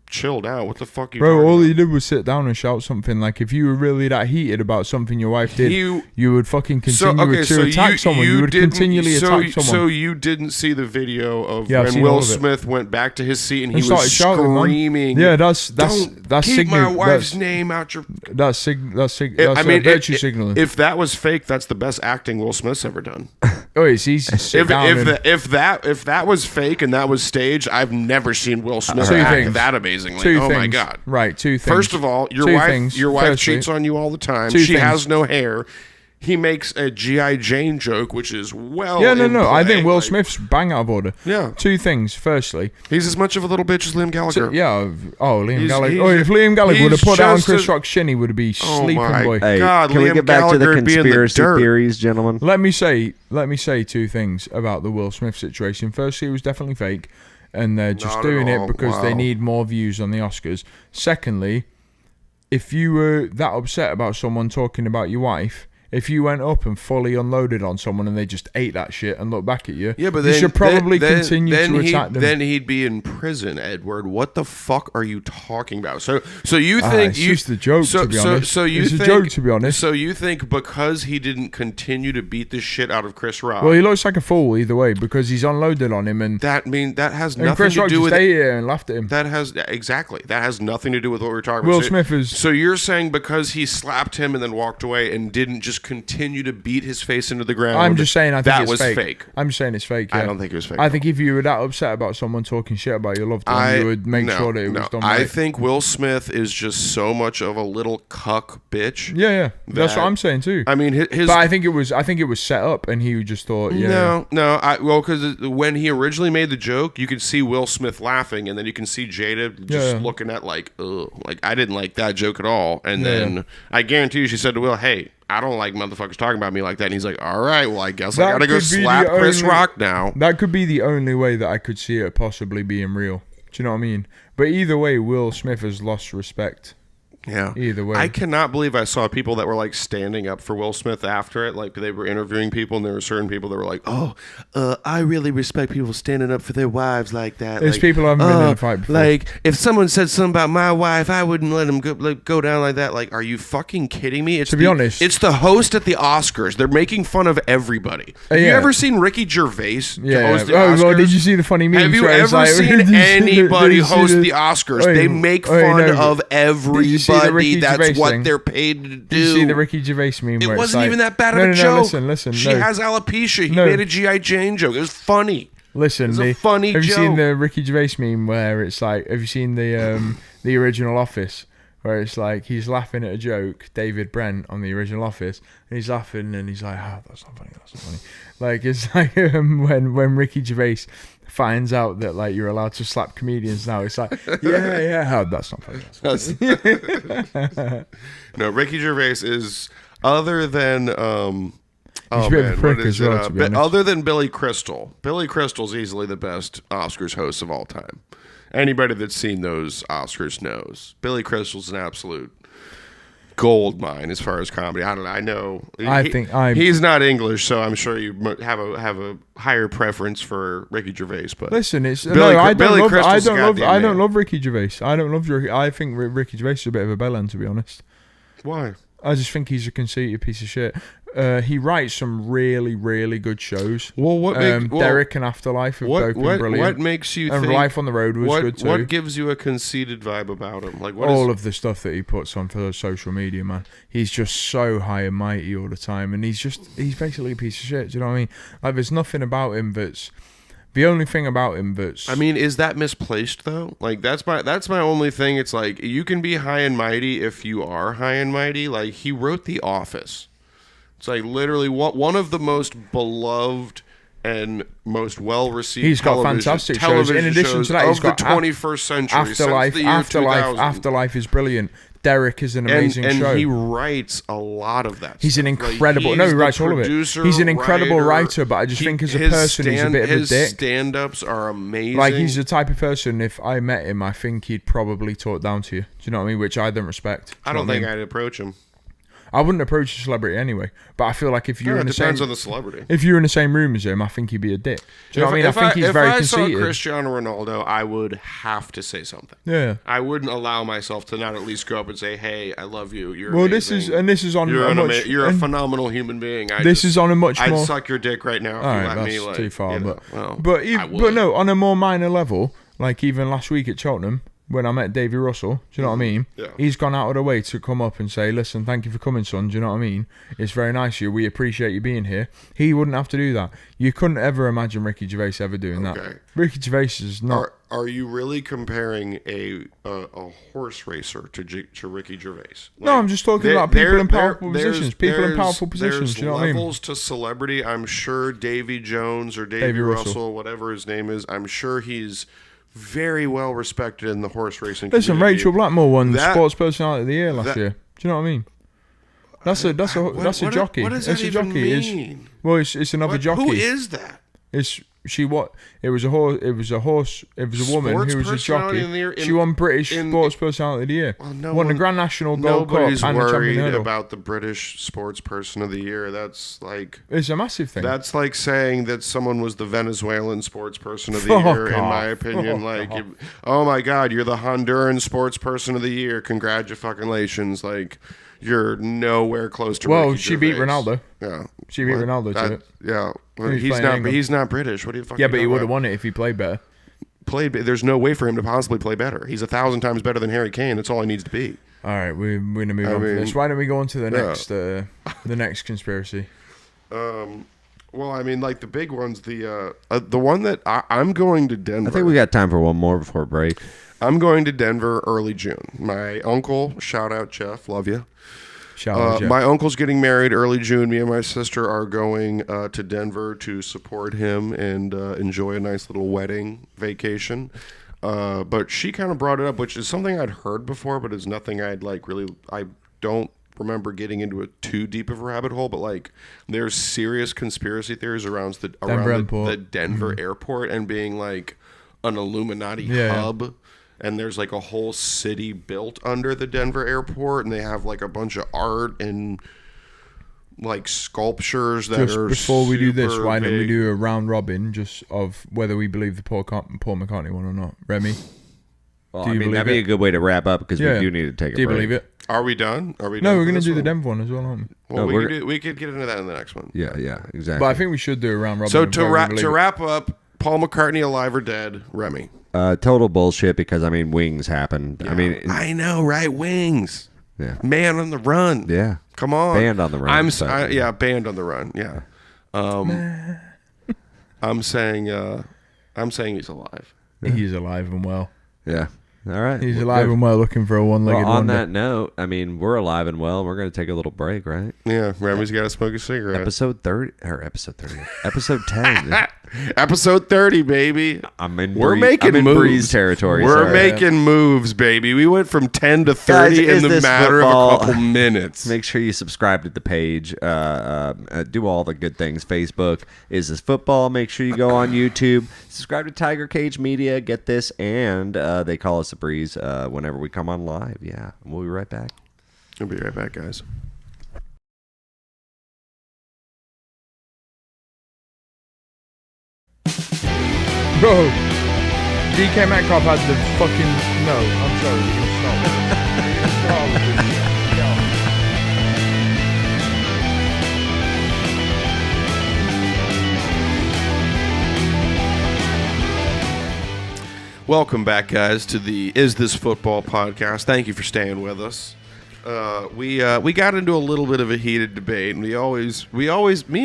chilled out. What the fuck you Bro, talking all about? he did was sit down and shout something. Like, if you were really that heated about something your wife did, you would fucking continue to attack someone. You would continually attack someone. So you didn't see the video of Yeah, I've when seen Will all of it. Smith went back to his seat and he And was started shouting, man. screaming. Yeah, that's Don't keep signal. my wife's name out your. That's virtue signaling. If that was fake, that's the best acting Will Smith's ever done. Oh, it's easy to sit down and- If that was fake and that was staged, I've never seen Will Smith Two act things. that amazingly. Two Oh things. my god! Right, two things. First of all, your Two wife things. Firstly, cheats cheats on you all the time. Two She things. has no hair. He makes a G.I. Jane joke, which is well. Yeah, in no. I play. think Will Like, Smith's bang out of order. Yeah. Two things. Firstly, he's as much of a little bitch as Liam Gallagher. Liam He's- Gallagher. he's- If Liam Gallagher would have he's put down just Chris as- Rock's shin, he would be Oh sleeping, my boy. Hey, God, can we Liam get back to the Gallagher being the conspiracy dirt. theories, gentlemen? Let me say two things about the Will Smith situation. Firstly, it was definitely fake, and they're just Not doing at it all. because they Wow. need more views on the Oscars. Secondly, if you were that upset about someone talking about your wife, If you went up and fully unloaded on someone and they just ate that shit and looked back at you, Yeah, but you then, should probably then, continue then to he'd, attack them. Then he'd be in prison, Edward. What the fuck are you talking about? So you think it's just a joke, to be honest. It's a joke, to be honest. So you think because he didn't continue to beat the shit out of Chris Rock? Well, he looks like a fool either way because he's unloaded on him, and that has and nothing Chris to Rock do just with ate it and laughed at him. That has nothing to do with what we're talking Will about. Smith is. So you're saying because he slapped him and then walked away and didn't just continue to beat his face into the ground? I'm just saying, I think that it's was fake. I'm just saying it's fake. Yeah. I don't think it was fake. I think if you were that upset about someone talking shit about your loved one, you would make sure that it was done right. I think Will Smith is just so much of a little cuck bitch. Yeah. That's what I'm saying too. I mean, his. But I think it was set up, and he just thought, yeah. No. Because when he originally made the joke, you could see Will Smith laughing, and then you can see Jada just looking at like, ugh, like I didn't like that joke at all. And then I guarantee you, she said to Will, "Hey, I don't like motherfuckers talking about me like that." And he's like, "All right, well, I guess I gotta go slap Chris Rock now." That could be the only way that I could see it possibly being real. Do you know what I mean? But either way, Will Smith has lost respect. Yeah. Either way. I cannot believe I saw people that were like standing up for Will Smith after it. Like they were interviewing people, and there were certain people that were like, I really respect people standing up for their wives like that. There's like, people who haven't been in a fight before. Like, if someone said something about my wife, I wouldn't let him go down like that. Like, are you fucking kidding me? To be honest. It's the host at the Oscars. They're making fun of everybody. Have you ever seen Ricky Gervais host the Oscars? Well, did you see the funny memes? Have you ever seen anybody host the Oscars? They make fun of everybody. That's what they're paid to do. Did you see the Ricky Gervais meme? It where wasn't like, even that bad of a joke. Listen. She has alopecia. He made a G.I. Jane joke. It was funny. Listen, it was a funny have joke. you seen the Ricky Gervais meme where it's like, have you seen the original Office? Where it's like he's laughing at a joke, David Brent on the original Office, and he's laughing and he's like, that's not funny. Like, it's like when Ricky Gervais finds out that like you're allowed to slap comedians now, it's like, that's not funny. No, Ricky Gervais is, other than he's a bit of a prick as well, to be honest. Other than Billy Crystal. Billy Crystal's easily the best Oscars host of all time. Anybody that's seen those Oscars knows Billy Crystal's an absolute gold mine as far as comedy. I don't know. I know. He's not English, so I'm sure you have a higher preference for Ricky Gervais. But listen, I don't love Ricky Gervais. I think Ricky Gervais is a bit of a bellend, to be honest. Why? I just think he's a conceited piece of shit. He writes some really, really good shows. Well, Derek and Afterlife have both been brilliant. What makes you think... Life on the Road was good too. What gives you a conceited vibe about him? Like all of the stuff that he puts on for social media, man. He's just so high and mighty all the time, and he's basically a piece of shit. Do you know what I mean? Like, there's nothing about him that's... The only thing about him that's... I mean, is that misplaced, though? Like, that's my only thing. It's like, you can be high and mighty if you are high and mighty. Like, he wrote The Office. It's like literally one of the most beloved and most well-received he's got fantastic shows. In addition to that, he's got the 21st century. Afterlife is brilliant. Derek is an amazing show. And he writes a lot of that. He's an incredible... he writes all of it. He's an incredible writer, but I just think as a person, he's a bit of a dick. His stand-ups are amazing. Like, he's the type of person, if I met him, I think he'd probably talk down to you. Do you know what I mean? Which I don't respect. I don't think I'd approach him. I wouldn't approach a celebrity anyway, but I feel like if you're in the same... depends on the celebrity. If you're in the same room as him, I think he'd be a dick. Do you know what I mean? I think he's very conceited. If I saw Cristiano Ronaldo, I would have to say something. Yeah. I wouldn't allow myself to not at least go up and say, "Hey, I love you. You're amazing. This is on you're a phenomenal human being. Is on a much more... I'd suck your dick right now if you let me. That's too far, but but no, on a more minor level, like even last week at Cheltenham, when I met Davey Russell, do you know what I mean? Yeah. He's gone out of the way to come up and say, listen, thank you for coming, son. Do you know what I mean? It's very nice of you. We appreciate you being here. He wouldn't have to do that. You couldn't ever imagine Ricky Gervais ever doing that. Ricky Gervais is not... Are you really comparing a horse racer to Ricky Gervais? Like, no, I'm just talking about people in powerful positions. People in powerful positions, do you know what I mean? There's levels to celebrity. I'm sure Davy Jones or Davy Russell, whatever his name is, I'm sure he's... very well respected in the horse racing community. Listen, Rachel Blackmore won Sports Personality of the Year last year. Do you know what I mean? That's a jockey. What does it's that a jockey. even mean? It's another jockey. Who is that? It's It was a horse. It was a woman Sports who was a personality jockey. of the year She won British Sports Personality of the Year. Well, won the Grand National Gold Cup Nobody's and the Champion worried Hurdle. about the British Sports Person of the Year. That's like It's a massive thing. That's like saying that someone was the Venezuelan Sports Person of the Fuck Year. In off. my opinion, Fuck off. oh my God, you're the Honduran Sports Person of the Year. Congratulations! Like. You're nowhere close to. Well, Ricky she beat Gervais. Ronaldo. Yeah, She beat Ronaldo to it. Yeah, well, He's he's playing not. England. He's not British. What do you fucking? Yeah, but he know would have about? won it if he played better. There's no way for him to possibly play better. He's 1,000 times better than Harry Kane. That's all he needs to be. All right, we're gonna move on from this. Why don't we go on to the next conspiracy? Well, I mean, like the big ones, the one that I'm going to Denver. I think we got time for one more before break. I'm going to Denver early June. My uncle, shout out Jeff, love you. Shout out, Jeff. My uncle's getting married early June. Me and my sister are going to Denver to support him and enjoy a nice little wedding vacation. But she kind of brought it up, which is something I'd heard before, but it's nothing I'd like really. I don't remember getting into it too deep of a rabbit hole. But like, there's serious conspiracy theories around the Denver airport and being like an Illuminati hub. And there's like a whole city built under the Denver airport, and they have like a bunch of art and like sculptures that Just are before we do this, super why don't we big. do a round robin just of whether we believe the Paul McCartney one or not? Remy, Well, Do I you mean, that'd believe be a it? good way to wrap up because Yeah. we do need to take a do you break. believe it? Are we done? Are we? No, done we're for gonna this do the one? Denver one as well, aren't we? Well, No, we could get into that in the next one. Yeah, exactly. But I think we should do a round robin. So of to whether we wrap believe it. wrap up, Paul McCartney alive or dead? Remy. Total bullshit because, I mean, wings happened. I mean, I know, right? Wings. yeah. Man on the run. Yeah. Come on. Band on the run. Band on the run. Yeah. I'm saying he's alive. He's alive and well. Yeah. All right. He's Well, alive good. and well, looking for a one-legged Well, on wonder. that note, I mean, we're alive and well. We're going to take a little break, right? Yeah. Remy's got to smoke a cigarette. Episode 30 or episode 30. Episode 10. Episode 30, baby. We're making I'm in moves. Breeze territory. We're sorry. making moves, baby. We went from 10 to 30 Guys, is in the this matter football? of a couple minutes. Make sure you subscribe to the page. Do all the good things. Facebook is this football. Make sure you go on YouTube. Subscribe to Tiger Cage Media. Get this, and they call us the Breeze whenever we come on live. Yeah, we'll be right back. We'll be right back, guys. Bro, DK Metcalf had the fucking... No, I'm sorry. We're gonna stop. We're gonna start with this shit. Yo. Welcome back, guys, to the Is This Football podcast. Thank you for staying with us. We got into a little bit of a heated debate, and me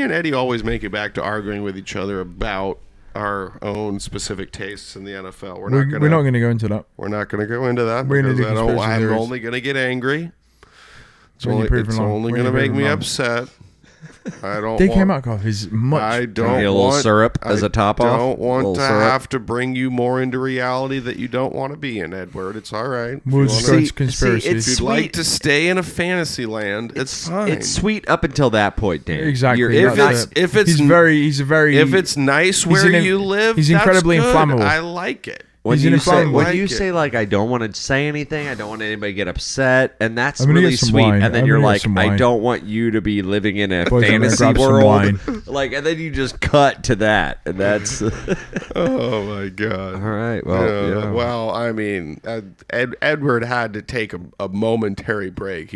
and Eddie always make it back to arguing with each other about our own specific tastes in the NFL. We're not going to go into that. We're not going to go into that We're gonna because do conspiracy I'm theories. only going to get angry. It's When you only, prove it's them wrong. only When going to you make prove me them wrong. upset. I don't DK want, Metcalf is much... I don't Maybe a little want syrup as a top off? don't want Little to syrup? have to bring you more into reality that you don't want to be in, Edward. It's all right. If We'll you just wanna- go into conspiracies. it's if you'd sweet. like to stay in a fantasy land, it's fine. It's sweet up until that point, Dan. Exactly. You're- that's if it. it's he's a very... if it's nice where an- you live, he's that's incredibly good. inflammable. I like it. When He's you an say inflammable. when Like you it. say like I don't want to say anything, I don't want anybody to get upset, and that's I'm gonna really get some sweet. wine. And then I'm you're gonna get like, some I wine. don't want you to be living in a Boys, I'm gonna fantasy grab some world. wine. Like, and then you just cut to that, and that's all Oh my god! right. Well, yeah. Well, I mean, Edward had to take a momentary break.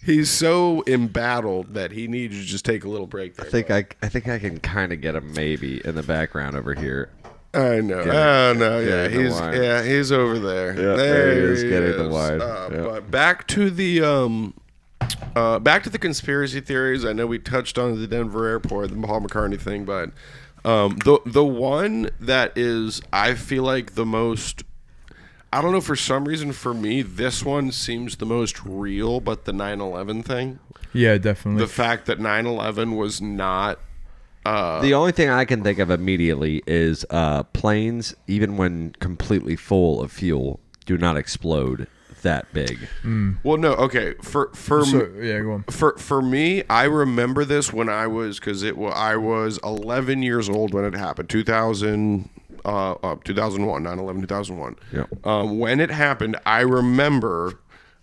He's so embattled that he needs to just take a little break there. I think I can kind of get him maybe in the background over here. I know. Getting- Oh no, yeah, getting the wine. he's over there. Yeah, there he is, getting the wine. But back to the conspiracy theories. I know we touched on the Denver airport, the Paul McCartney thing, but the one that is, I feel like the most. I don't know, for some reason, for me, this one seems the most real, but the 9/11 thing. Yeah, definitely. The fact that 9/11 was not. The only thing I can think of immediately is planes, even when completely full of fuel, do not explode that big. Well, no, okay. For yeah, go on. For me, I remember this when I was I was 11 years old when it happened. 2001, 9/11, 2001. Yeah. When it happened, I remember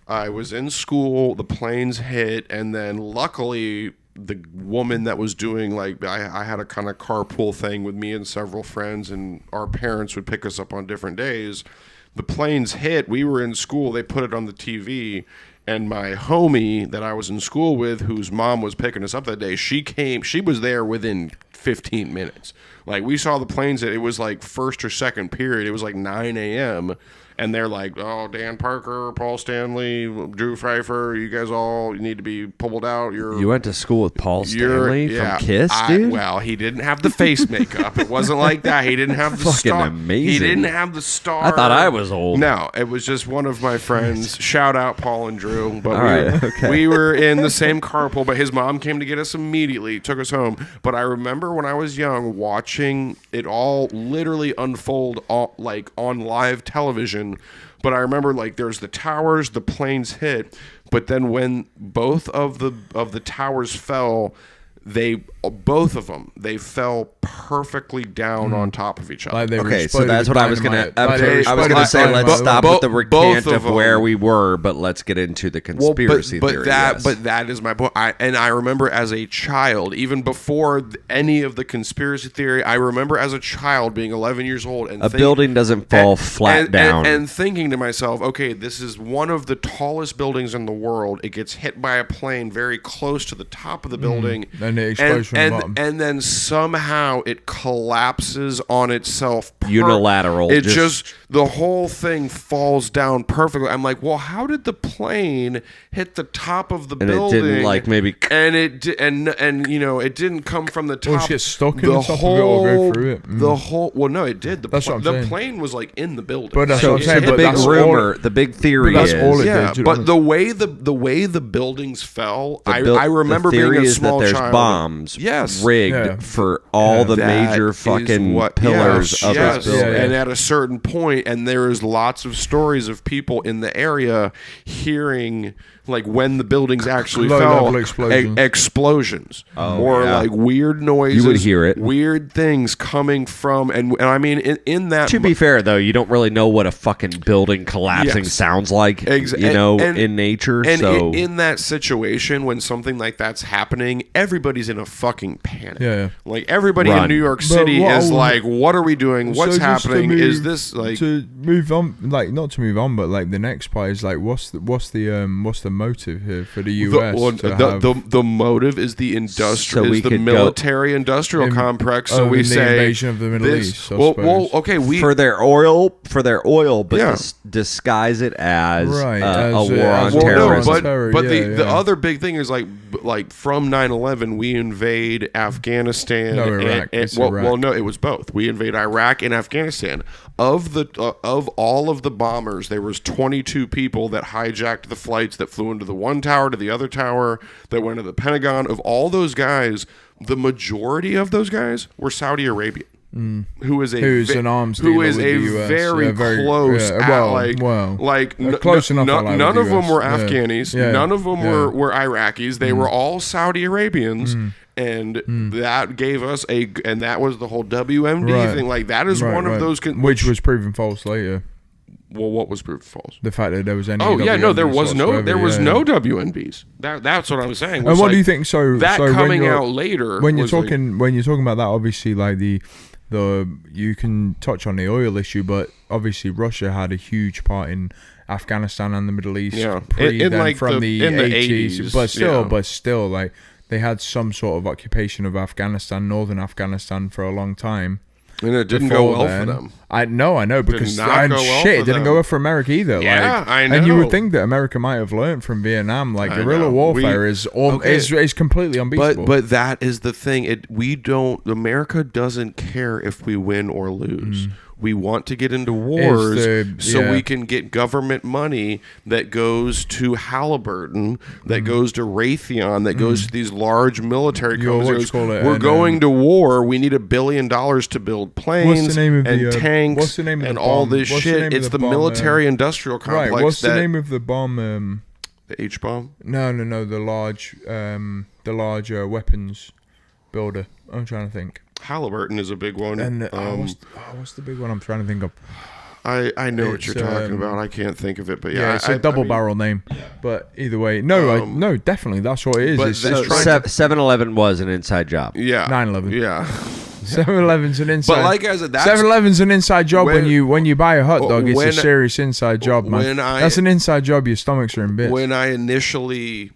I was in school. The planes hit, and then luckily the woman that was doing I had a kind of carpool thing with me and several friends, and our parents would pick us up on different days. The planes hit. We were in school. They put it on the TV. And my homie that I was in school with, whose mom was picking us up that day, she was there within 15 minutes. Like, we saw the planes. It was like first or second period. It was like 9 a.m. And they're like, oh, Dan Parker, Paul Stanley, Drew Pfeiffer, you guys all need to be pulled out. You went to school with Paul Stanley from Kiss, dude? Well, he didn't have the face makeup. It wasn't like that. He didn't have the fucking star. amazing. He didn't have the star. I thought I was old. No, it was just one of my friends. Shout out Paul and Drew. But Okay. we were in the same carpool, but his mom came to get us immediately, took us home. But I remember when I was young watching it all literally unfold on live television. But I remember there's the towers, the planes hit, but then when both of the towers fell, both of them fell perfectly down on top of each other. Okay, so that's what I was gonna. I was gonna say, let's stop with the recant of where we were, but let's get into the conspiracy theory. But that is my point. I remember as a child, even before any of the conspiracy theory, I remember as a child being 11 years old and building doesn't fall flat down, and thinking to myself, okay, this is one of the tallest buildings in the world. It gets hit by a plane very close to the top of the building. And it explodes from the bottom. And then somehow it collapses on itself. Unilateral. It just the whole thing falls down perfectly. I'm like, well, how did the plane hit the top of the building? It didn't maybe. And it didn't come from the top. Well, shit stuck in the top of it or go through it. The whole. Well, no, it did. The plane was in the building. But that's so what I'm saying. the big rumor, the big theory is. All it did, but the way the buildings fell, I remember the theory being a is small that there's child. bombs rigged for all the major fucking pillars of this building. And at a certain point, and there is lots of stories of people in the area hearing when the buildings actually fell, explosions or weird noises. You would hear it. Weird things coming from, and I mean in that. To be fair, though, you don't really know what a fucking building collapsing sounds like, in nature. And so in that situation, when something like that's happening, everybody's in a fucking panic. Yeah. Everybody in New York City is what are we doing? What's happening? Is this to move on? Not to move on, but the next part is what's the motive here for the US? The motive is the military industrial complex. So we say the invasion of the Middle East. For their oil, but disguise it as a war on terrorism. But the other big thing is from 9/11 we invade Afghanistan. No, Iraq. Iraq. No, it was both. We invade Iraq and Afghanistan. Of all of the bombers, there was 22 people that hijacked the flights that flew into the one tower to the other tower, that went to the Pentagon. Of all those guys, the majority of those guys were Saudi Arabian. Who's an arms dealer who is with a the US. very close close enough. None of them were Afghanis. Yeah. None of them were Iraqis. They were all Saudi Arabians. And that gave us and that was the whole WMD thing. That is one of those which was proven false later. Well, what was proven false? The fact that there was any. There was no WNBs. That's what I was saying. And what do you think? So coming out later. When you're talking about that, obviously, you can touch on the oil issue, but obviously Russia had a huge part in Afghanistan and the Middle East from the 80s. But still, they had some sort of occupation of Afghanistan, northern Afghanistan, for a long time. And it didn't go well for them. I know because it didn't go well for America either. I know. And you would think that America might have learned from Vietnam. Guerrilla warfare is completely unbeatable. But that is the thing. America doesn't care if we win or lose. we want to get into wars so yeah. we can get government money that goes to Halliburton, that goes to Raytheon, that goes to these large military companies. We're going to war. We need $1 billion to build planes and tanks what's the name of and the all bomb? this What's shit. It's the military-industrial complex. Right. What's the name of the bomb? The H-bomb? No. The large weapons builder. I'm trying to think. Halliburton is a big one. And what's the big one I'm trying to think of? I know what you're talking about. I can't think of it, but yeah, it's a double barrel name. But either way, no, definitely that's what it is. But It's that's just 7-Eleven was an inside job. Yeah, 9/11. Yeah, 7-Eleven's an inside. but like I said, 7-Eleven's an inside job when you buy a hot dog. It's a when- serious inside job, man. That's an inside job. Your stomachs are in bits. when I initially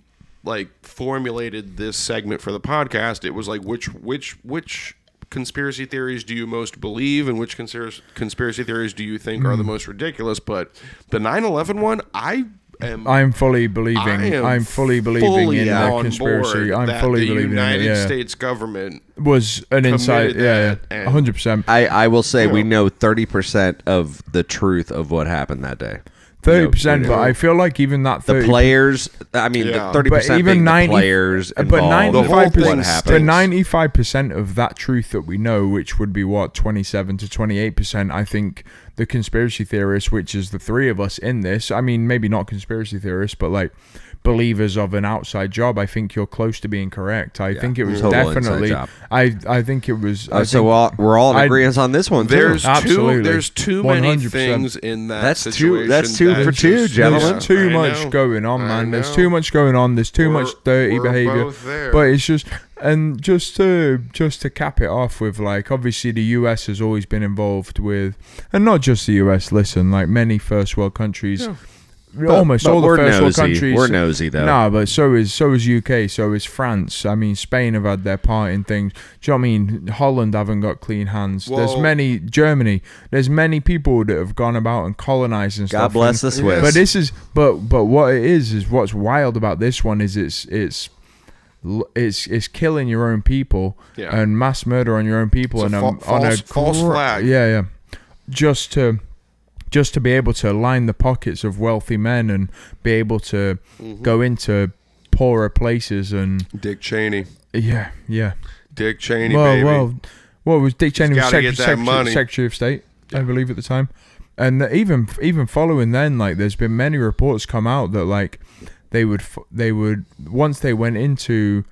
formulated this segment for the podcast, it was like which conspiracy theories do you most believe, and which conspiracy theories do you think are the most ridiculous? But the 9/11 one, I'm fully believing. I'm fully believing in the conspiracy. I'm fully believing in it. The United Yeah. States government Was an inside. Yeah, 100%. I will say we know 30% of the truth of what happened that day. 30%, but I feel like even that 30%, The players, I mean, Yeah. the 30% but even being 90, the players but involved. 95%, what but happened. 95% of that truth that we know, which would be 27 to 28%, I think the conspiracy theorists, which is the three of us in this, I mean, maybe not conspiracy theorists, but believers of an outside job, I think you're close to being correct. I think it was Total definitely. inside job. I think it was. We're all in agreement on this one too. Absolutely. too many 100%. things in that That's two- situation. that's two for two, gentlemen. There's too much going on, man. There's too much going on. There's too much dirty behavior. Both there. But it's just, and just to cap it off with, obviously the US has always been involved with, and not just the US. Listen, many first world countries. Almost all the first world countries. We're nosy though. No, but so is UK, so is France. I mean, Spain have had their part in things. Do you know what I mean? Holland haven't got clean hands. Well, Germany. There's many people that have gone about and colonized and stuff. God bless the Swiss. But this is, but what it is what's wild about this one is it's killing your own people and mass murder on your own people It's a and false flag. Yeah. Just to be able to line the pockets of wealthy men and be able to go into poorer places and Dick Cheney. yeah. Dick Cheney, baby. Well, was Dick Cheney was Secretary of State, I believe, at the time, and even following then, there's been many reports come out that they would once they went into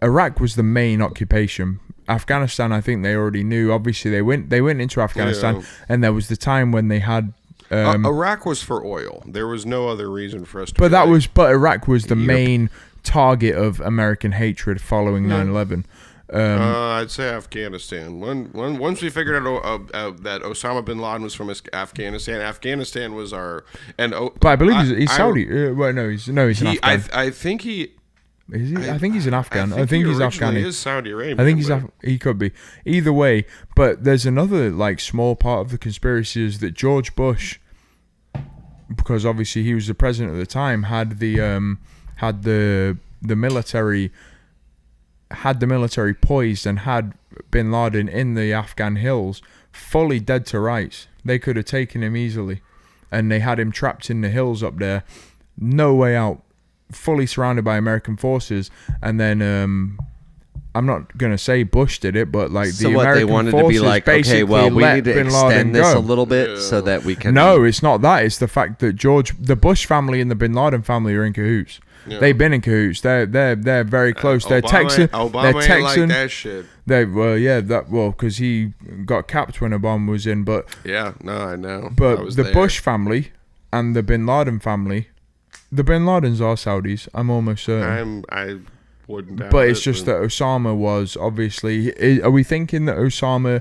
Iraq was the main occupation. Afghanistan, I think they already knew. Obviously, they went into Afghanistan, and there was the time when they had. Iraq was for oil. There was no other reason for us to. But Iraq was the main target of American hatred following 9/11. I'd say Afghanistan. Once we figured out that Osama bin Laden was from Afghanistan, Afghanistan was our but I believe he's Saudi. Well, no, he's an Afghan. I think he. Is he? I think he's an Afghan. I think he's Afghani. He is Saudi Arabia. I think he could be. Either way, but there's another small part of the conspiracy is that George Bush, because obviously he was the president at the time, had the military poised and had bin Laden in the Afghan hills fully dead to rights. They could have taken him easily, and they had him trapped in the hills up there, no way out, fully surrounded by American forces. And then I'm not gonna say Bush did it, but the American they wanted forces to be like, okay, well, we need to bin Laden extend this go. a little bit so that we can. No, it's not that. It's the fact that the Bush family and the bin Laden family are in cahoots. Yeah. They've been in cahoots. They're very close. They're Texan. Obama they're Texan. ain't like that shit. Because he got capped when Obama was in. But yeah, no, I know. But the Bush family and the bin Laden family. The bin Ladens are Saudis. I'm almost certain. I wouldn't doubt But it's just that Osama was obviously. Are we thinking that Osama?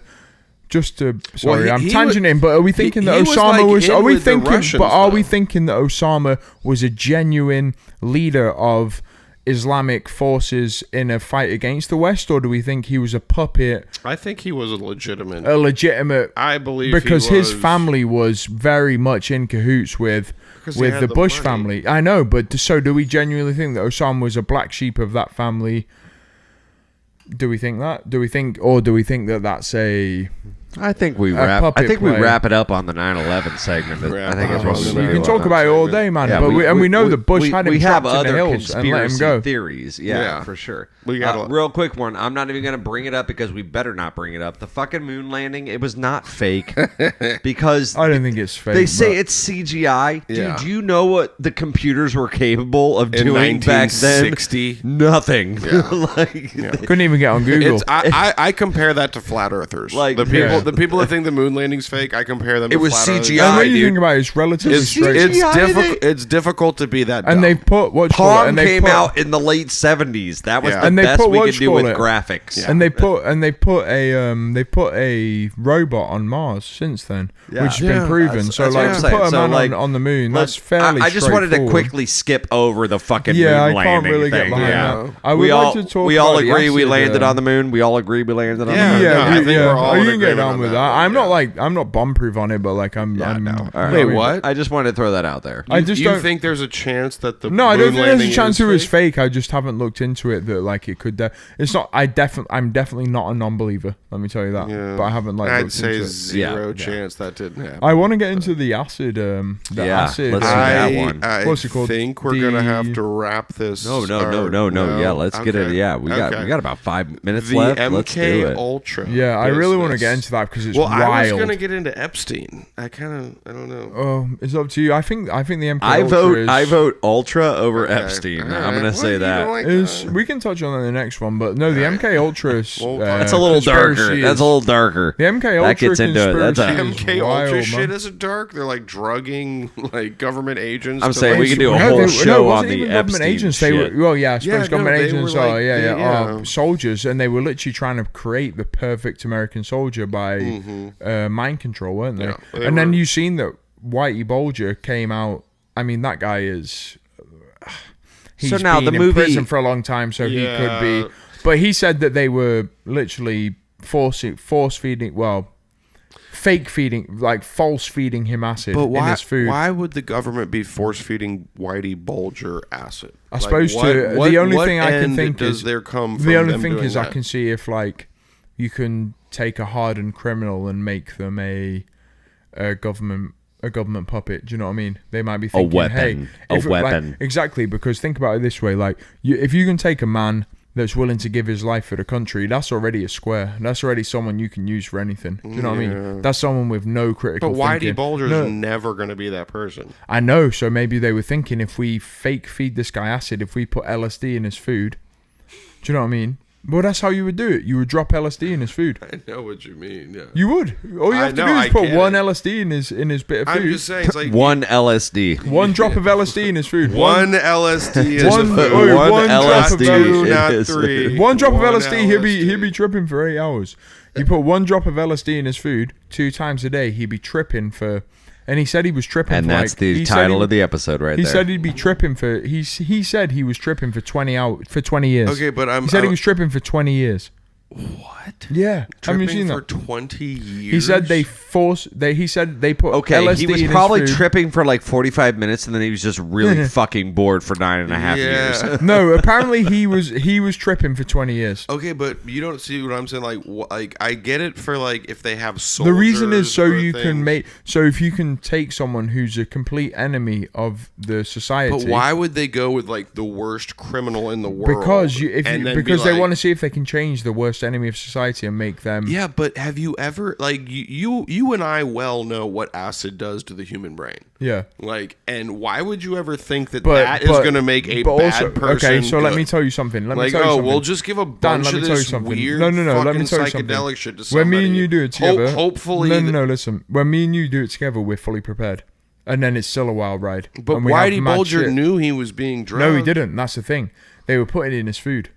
Just to sorry, I'm tangenting. But are we thinking that Osama was? Are we thinking? But are we thinking that Osama was a genuine leader of Islamic forces in a fight against the West, or do we think he was a puppet? I think he was a legitimate. I believe because his family was very much in cahoots with the Bush family. I know, but so do we genuinely think that Osama was a black sheep of that family? Do we think that? Do we think that that's a? I think we puppet we play. wrap it up on the 9/11 segment. I think that's what You can talk about it all day, man. Yeah, but we know that Bush had him we have trapped in the other hills and let him conspiracy go. theories. Yeah, for sure. We got real quick one. I'm not even going to bring it up because we better not bring it up. The fucking moon landing, it was not fake because I don't think it's fake. they say but- it's CGI. Yeah. Dude, do you know what the computers were capable of doing back then? 1960. Nothing. couldn't even get on Google. It's, I compare that to flat earthers. Like, the people, yeah. the people that think the moon landing's fake, I compare them. It to was flat earthers. CGI. and when you dude. think about it, it's relatively It's straight. CGI. It's difficult to be that. and dumb. they put what Pong and they came put, out in the late 70s. That was Yeah. the And they best put we what could you do with call it. graphics. and they put a robot on Mars since then, Yeah. which has Yeah, been proven. that's So what like I'm to saying. put a So, man like, on the moon, Let's- that's fairly. I just wanted to straightforward. quickly skip over the fucking Yeah, moon I can't landing really get thing. behind Yeah. that. I would we like all to talk we all about the agree we acid, landed on the moon. We all agree we landed on Yeah. the moon. Yeah, No, I think we're all you in can get agreement down on with that that. one, I'm not bomb proof on it, but like I'm. No. All right. Wait, what? I just wanted to throw that out there. I just you don't think there's a chance that the No, I moon don't think there's landing a chance is it was fake? fake. I just haven't looked into it that like it could. It's not. I'm definitely not a non-believer. Let me tell you that. Yeah. But I haven't like. I'd looked say into it. zero Yeah. chance that didn't happen. I want to get into the acid. Acid. let's do that one. I What's it called? think we're gonna have to wrap this. No. or- Yeah, let's get it. Okay. Yeah, we got Okay. about 5 minutes The left. MK Let's do it. Ultra. Yeah, I really want to business. get into that because it's Well, I was wild. gonna get into Epstein. I don't know. It's up to you. I think the MK I Ultra vote. is, I vote Ultra over Okay. Epstein. All I'm right. gonna Well, say you that. don't like Is that. we can touch on the next one, but no, the MK Ultra is Well, That's a little darker. conspiracy That's is- a little darker. The MK Ultra That gets into it. That's a- conspiracy is MK wild, Ultra man. shit isn't dark. They're like drugging like government agents. I'm to, saying like, we can do a No, whole it show on wasn't the even government Epstein agents. shit. They were, well, yeah, I suppose no, government they were agents like- are, yeah. soldiers, and they were literally trying to create the perfect American soldier by mind control, weren't they? Yeah, they and then were- you seen that Whitey Bulger came out. I mean, that guy is. He's So now been the in movie- prison for a long time, so he could be. But he said that they were literally force feeding. Well, fake feeding, like false feeding him acid But in why? his food. Why would the government be force feeding Whitey Bulger acid? I suppose the only thing I can think does is there come from the only them thing doing is I that? can see if like you can take a hardened criminal and make them a government puppet. Do you know what I mean? They might be thinking, weapon. hey, A if it- like, weapon. exactly, because think about it this way: like, if you can take a man that's willing to give his life for the country, that's already a square. That's already someone you can use for anything. Do you know what I mean? That's someone with no critical But Whitey thinking. Bulger's No, never going to be that person. I know. So maybe they were thinking if we fake feed this guy acid, if we put LSD in his food, do you know what I mean? Well, that's how you would do it. You would drop LSD in his food. I know what you mean. Yeah. You would. All you I have to know, do is I put get one it. LSD in his bit of food. I'm just saying, it's like One LSD. One drop of LSD in his food. one LSD is One- a food. oh, one one drop of LSD. Two, it not is- three. One drop of One LSD, he'd be tripping for 8 hours. You put one drop of LSD in his food 2 times a day, he'd be tripping for. And he said he was tripping. And for that's like, the he said title he- of the episode right He there. said he'd be tripping for. He said he was tripping for 20 years. Okay, but He said he was tripping for 20 years. what? Yeah, have you Tripping seen for that? 20 years. He said he said they put Okay, LSD he was in probably his food. tripping for like 45 minutes, and then he was just really fucking bored for 9.5 years. Yeah. No, apparently he was tripping for 20 years. Okay, but you don't see what I'm saying. Like I get it for like if they have soldiers. The reason is so or you can things. make if you can take someone who's a complete enemy of the society. But why would they go with like the worst criminal in the world? Because they like, want to see if they can change the worst enemy of society and make them. Yeah, but have you ever like you and I well know what acid does to the human brain? Yeah. Like, and why would you ever think that But that is going to make a but bad also, person? Okay, so let good? me tell you something. Let me Like, tell you something. we'll just give a Dan, bunch let me of tell you this something. weird, No, let fucking me tell you something. psychedelic shit to somebody. When me and you do it together, hopefully, no, listen. When me and you do it together, we're fully prepared, and then it's still a wild ride. But And we have Whitey mad Bulger shit. knew he was being drugged. No, he didn't. That's the thing. They were putting it in his food.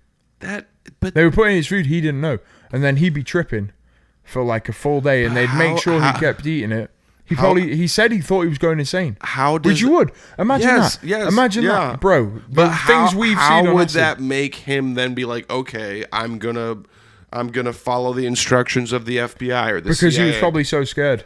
But They were putting it in his food. He didn't know, and then he'd be tripping for like a full day, and they'd make sure he kept eating it. He said he thought he was going insane. How does Which you would imagine Yes, that? yes, Imagine yeah. that, bro. But The things we've seen. How on would acid. that make him then be like, okay, I'm gonna follow the instructions of the FBI or the Because CIA? he was probably so scared.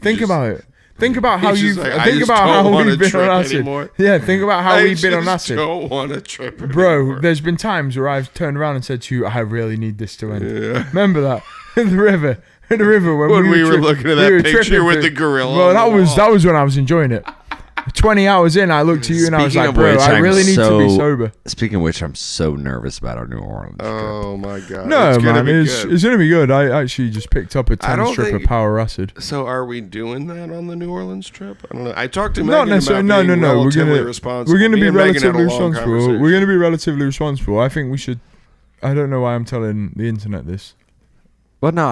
Think about it. Think about how He's you just like, I think just about don't how wanna we've been trip on acid. anymore. Yeah, think about how we've been on I just acid. don't want to trip Bro, anymore. there's been times where I've turned around and said to you, I really need this to end. Remember that? In the river. In the river when we were looking at that picture tripping with for- the gorilla. Well, on the that was when I was enjoying it. 20 hours in, I looked at you and I was Speaking like, of bro, which, I I'm really need to be so- sober. Speaking of which, I'm so nervous about our New Orleans trip. Oh my god! No, it's gonna man, be it's good. going to be good. I actually just picked up a I 10 don't strip of think- power acid. So are we doing that on the New Orleans trip? I don't know. I talked to Not Megan necessarily. about No. being We're relatively gonna responsible. we're gonna Me be and Megan had a relatively long responsible. conversation. We're gonna be relatively responsible. I think we should. I don't know why I'm telling the internet this. Well, no, Go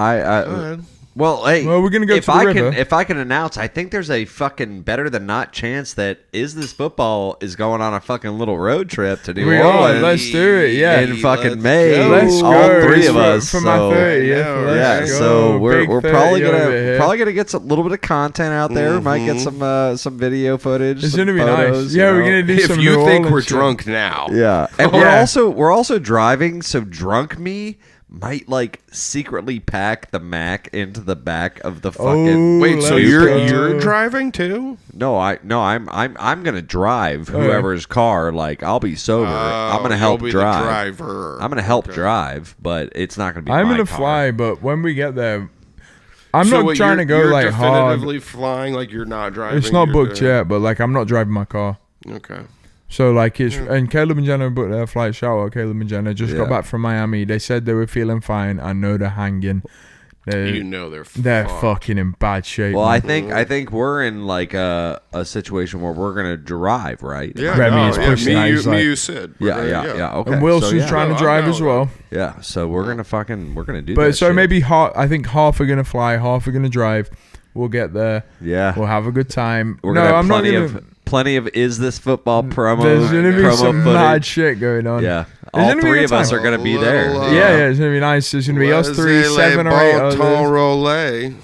ahead. Well, hey, Well, we're gonna go if to the I river. if I can announce, I think there's a fucking better than not chance that Is This Football is going on a fucking little road trip to New We are. Orleans. Let's do it. Yeah. in fucking Let's May. go. Let's all go. three It's of us. for my so- 30th. Yeah, Let's Yeah, go. so we're Big probably 30 over here. gonna get some little bit of content out there. Might get some video footage. It's some gonna be photos, nice. Yeah, you we're know? gonna do If some you New think we're Orleans shit. drunk now, Yeah, and Yeah. we're also driving. So drunk me might like secretly pack the Mac into the back of the fucking. Oh, wait. So let's you're go. driving too? I'm gonna drive whoever's car. Like I'll be sober. I'm gonna help You'll be drive. The driver. I'm gonna help drive, but it's not gonna be. I'm my gonna car. fly, but when we get there, I'm So not what, trying to go you're like hard. definitively flying, like you're not driving. It's not you're booked good. yet, but like I'm not driving my car. Okay. So like it's and Caleb and Jenna booked their flight. Shout out Caleb and Jenna just got Yeah. back from Miami. They said they were feeling fine. I know they're hanging. You know they're Fucking in bad shape. Well, man. I think we're in like a situation where we're gonna drive, right? Yeah, Remy is pushing that, me, he's you, like- me, you, Sid. We're Yeah. Okay. and Wilson's so, yeah. trying No, to drive I know as well. Yeah, so we're gonna do But that. so shit. maybe I think half are gonna fly, half are gonna drive. We'll get there. yeah, We'll have a good time. we're No, gonna have I'm not plenty gonna. of Is This Football promo. There's gonna be promo some footage. mad shit going on. Yeah, There's all gonna be a three good of us time. are gonna be there. Yeah, it's gonna be nice. There's gonna be us three, 7 or 8 others. Rollet.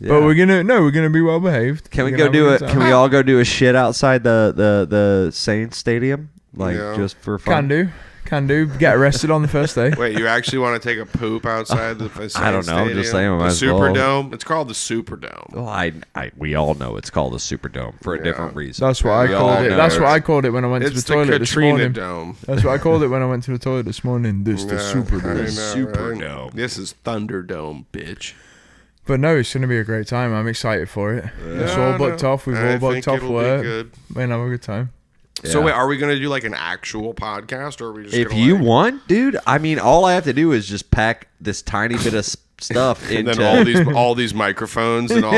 Yeah. But we're gonna be well behaved. Can we We're go gonna do have a it? good Can time. we all go do a shit outside the Saints stadium, like Yeah. just for fun? Can do. Get arrested on the first day. Wait, you actually want to take a poop outside the Saints I don't know, I'm just saying, Stadium? I might The as well. Superdome. It's called the Superdome. Well, we all know it's called the Superdome for a different reason. That's what I We all called it. know That's it. what I called it when I went to It's the the toilet this Katrina morning. Dome. That's what I called it when I went to the toilet this morning. This the Yeah, Superdome. I know, Superdome. right? This is Thunderdome, bitch. But no, it's gonna be a great time. I'm excited for it. It's all booked off. We've all booked think off it'll be work. good. Man, have a good time. So Yeah. wait, are we gonna do like an actual podcast, or are we just? If gonna, you like, want, dude, I mean, all I have to do is just pack this tiny bit of stuff and into. then all these microphones and all.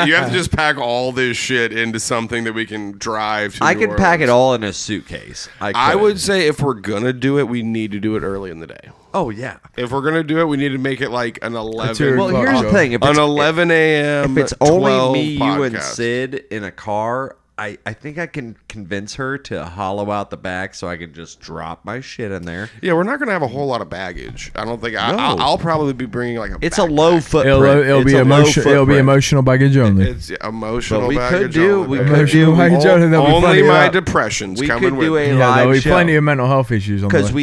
You have to just pack all this shit into something that we can drive to. I New can pack it Orleans. all in a suitcase. I could. would say if we're gonna do it, we need to do it early in the day. Oh yeah. If we're gonna do it, we need to make it like an 11. 2 Well, o'clock here's show. the thing: if An it's, 11 a.m. if it's only 12 me, you, and podcast. Sid in a car, I think I can convince her to hollow out the back so I can just drop my shit in there. Yeah, we're not gonna have a whole lot of baggage. I don't think. No. I'll probably be bringing like a. It's a backpack. low footprint. It'll It's be a low emotional. It'll be footprint. emotional baggage only. It's emotional. But we baggage could do- only, we baby. could do- Emotional baggage only. There'll be Only plenty of my that. depression's We coming could with do me. a Yeah, there'll live be show. plenty of mental health issues on the Because way.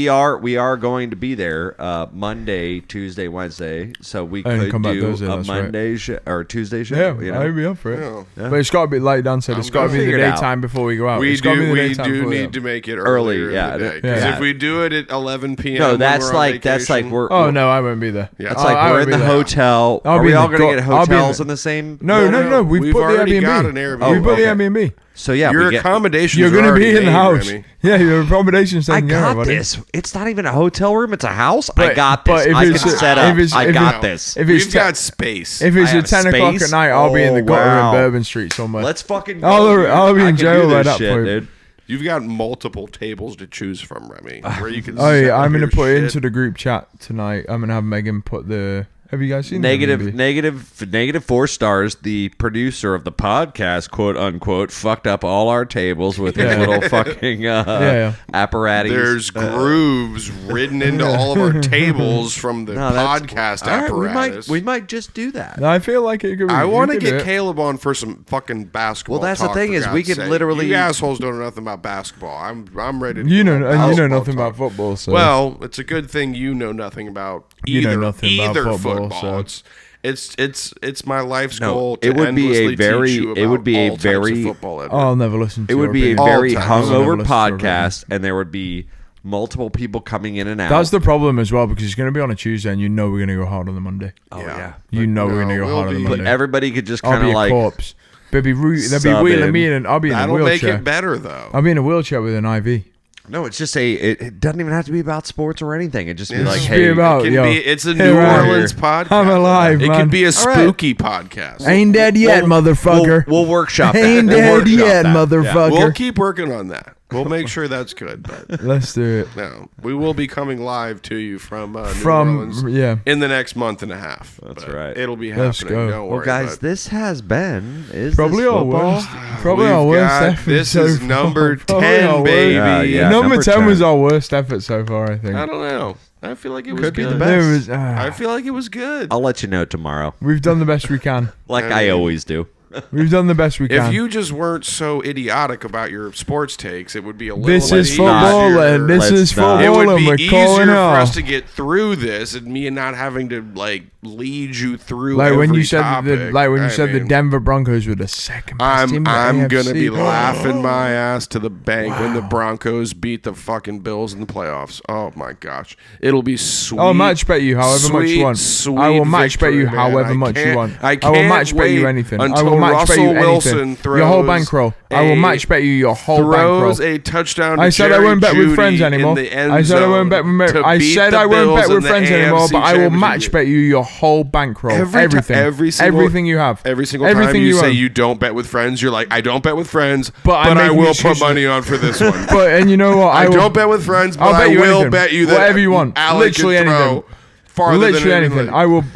we are going to be there Monday, Tuesday, Wednesday, so we And could come back do Thursday, a that's right. Monday or Tuesday show. Yeah, you know? I'd be up for it. Yeah. But it's got to be like Dan said. It's got to be the figure it out. daytime before we go out. We It's gotta be do. the We daytime do before we need go to make it Early, earlier yeah. in the day. 'Cause Yeah. if we do it at 11 p.m. No, when that's we're on like vacation, we're. Oh no, I won't be there. Yeah. That's Oh, like I we're won't in the be there. hotel. I'll Are be we in all the going to get I'll be in hotels the- in the same? No. We've We've put the already got an Airbnb. Airbnb. We put the okay. Airbnb. So yeah, Your we get. accommodations. You're going to be in the house. Remy. Yeah, your accommodation's I taken care of, got buddy. this. It's not even a hotel room. It's a house. I But- got but this. if I can it's- set up. if it's- I if got it's- this. If it's We've got space. if it's I at have 10 o'clock space? at night, I'll be in the Oh, gutter wow. in Bourbon Street somewhere. Let's fucking go. I'll dude. be I in can jail do right this up shit, for it. dude. You've got multiple tables to choose from, Remy, where you can. Oh set yeah, up I'm gonna your put it shit. into the group chat tonight. I'm gonna have Megan put the. Have you guys seen the Airbnb? negative 4 stars. The producer of the podcast, quote unquote, fucked up all our tables with his Yeah. little fucking Yeah. apparatus. There's grooves written into all of our tables from the podcast all right, apparatus. we might just do that. I feel like it could be. I want to we could do get it. Caleb on for some fucking basketball. Well, that's the talk, thing for is we God's could sake. literally- You assholes don't know nothing about basketball. I'm ready. To You do know, and you know basketball nothing talk. about football, so Well, it's a good thing you know nothing about You either, know nothing about either football. football. So. It's my life's No, goal. To it would be a endlessly very- teach you it would about be a all types very- of football, Edward. I'll never listen to It your would be a opinion. very time. I'll never hungover listen to your opinion. podcast, and there would be multiple people coming in and out. That's the problem as well, because it's going to be on a Tuesday, and you know we're going to go hard on the Monday. oh yeah. You know we're going to go we'll hard on the be- But Monday. everybody could just I'll kind be of a like corpse. They'll be sub wheeling in. me in, and I'll be in a That'll make wheelchair. it better, though. I'll be in a wheelchair with an IV. no, it's just it doesn't even have to be about sports or anything. It just be like, Just hey, be about- It yo, can be, it's a here New I am. Orleans podcast. I'm alive, It man. could be a All right. spooky podcast. Ain't dead yet, motherfucker. We'll workshop that. Ain't We'll dead workshop yet, that. motherfucker. We'll keep working on that. We'll make sure that's good. But Let's do it. no, we will be coming live to you from New Orleans Yeah. in the next month and a half. That's But right. It'll be Let's happening. go. Don't Well, worry. guys, but this has been Probably this our football? worst. Probably our we've worst got- effort. This so is far. number Probably 10, our worst. baby. Yeah, number number 10 was 10. our worst effort so far, I think. I don't know. I feel like it was Could be good. the best. It was, I feel like it was good. I'll let you know tomorrow, we've done the best we can. like I I mean- always do. We've done the best we can. If you just weren't so idiotic about your sports takes, it would be a little This is easier. football, and this Let's is not. It football, would and be we're easier calling for us off. to get through this, and me not having to like lead you through. Like when every you said topic. the mean, Denver Broncos were the second best team I'm in the gonna be AFC. laughing my ass to the bank when the Broncos beat the fucking Bills in the playoffs. Oh my gosh, it'll be sweet. I'll match bet you however much you want. Sweet I will match bet you victory, man. however I much you can't- want. I will can't match bet you wait anything. I until will match bet you Russell Wilson anything. throws Your whole bankroll. I will a- match bet you your whole throws bankroll. a touchdown. I to said I Jerry won't bet Jeudy with friends in anymore. the end I said I won't bet zone with. to I beat said the I won't Bills bet in with the friends anymore, AFC but I will Championship match game. bet you your whole bankroll. Every single- everything you have. Every single everything time you say own. you don't bet with friends, you're like, I don't bet with friends, But I'm but I making will excuses. put money on for this one. But and you know what? I will, don't bet with friends, but I'll bet I you will anything. bet you that Whatever you want. Alec Literally can throw anything. farther Literally than anything.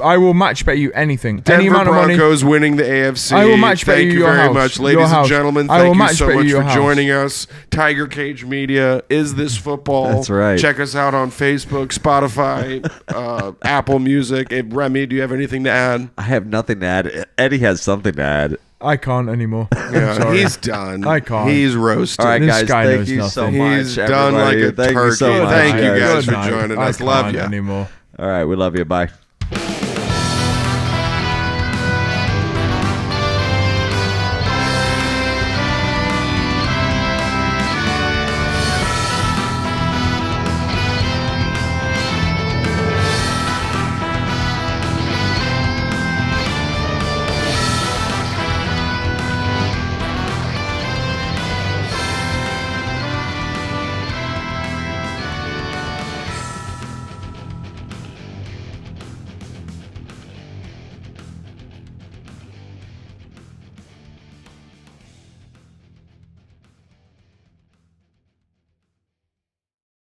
I will match bet you anything. Denver Any amount of money. Broncos winning the AFC. I will match bet Thank you you your very house. much, Your ladies and house. gentlemen. I will Thank you match so bet you much your for house. joining us. Tiger Cage Media is this football. That's right. Check us out on Facebook, Spotify, Apple Music. Hey, Remy, do you have anything to add? I have nothing to add. Eddie has something to add. I can't anymore. Yeah, Sorry. he's done. I can't. He's roasted. All right, This guys. guy Thank knows you so nothing. much. He's done like everybody. a Thank you turkey. so much, Thank you guys Good for night. joining I us. Love can't you. anymore. All right, we love you. Bye.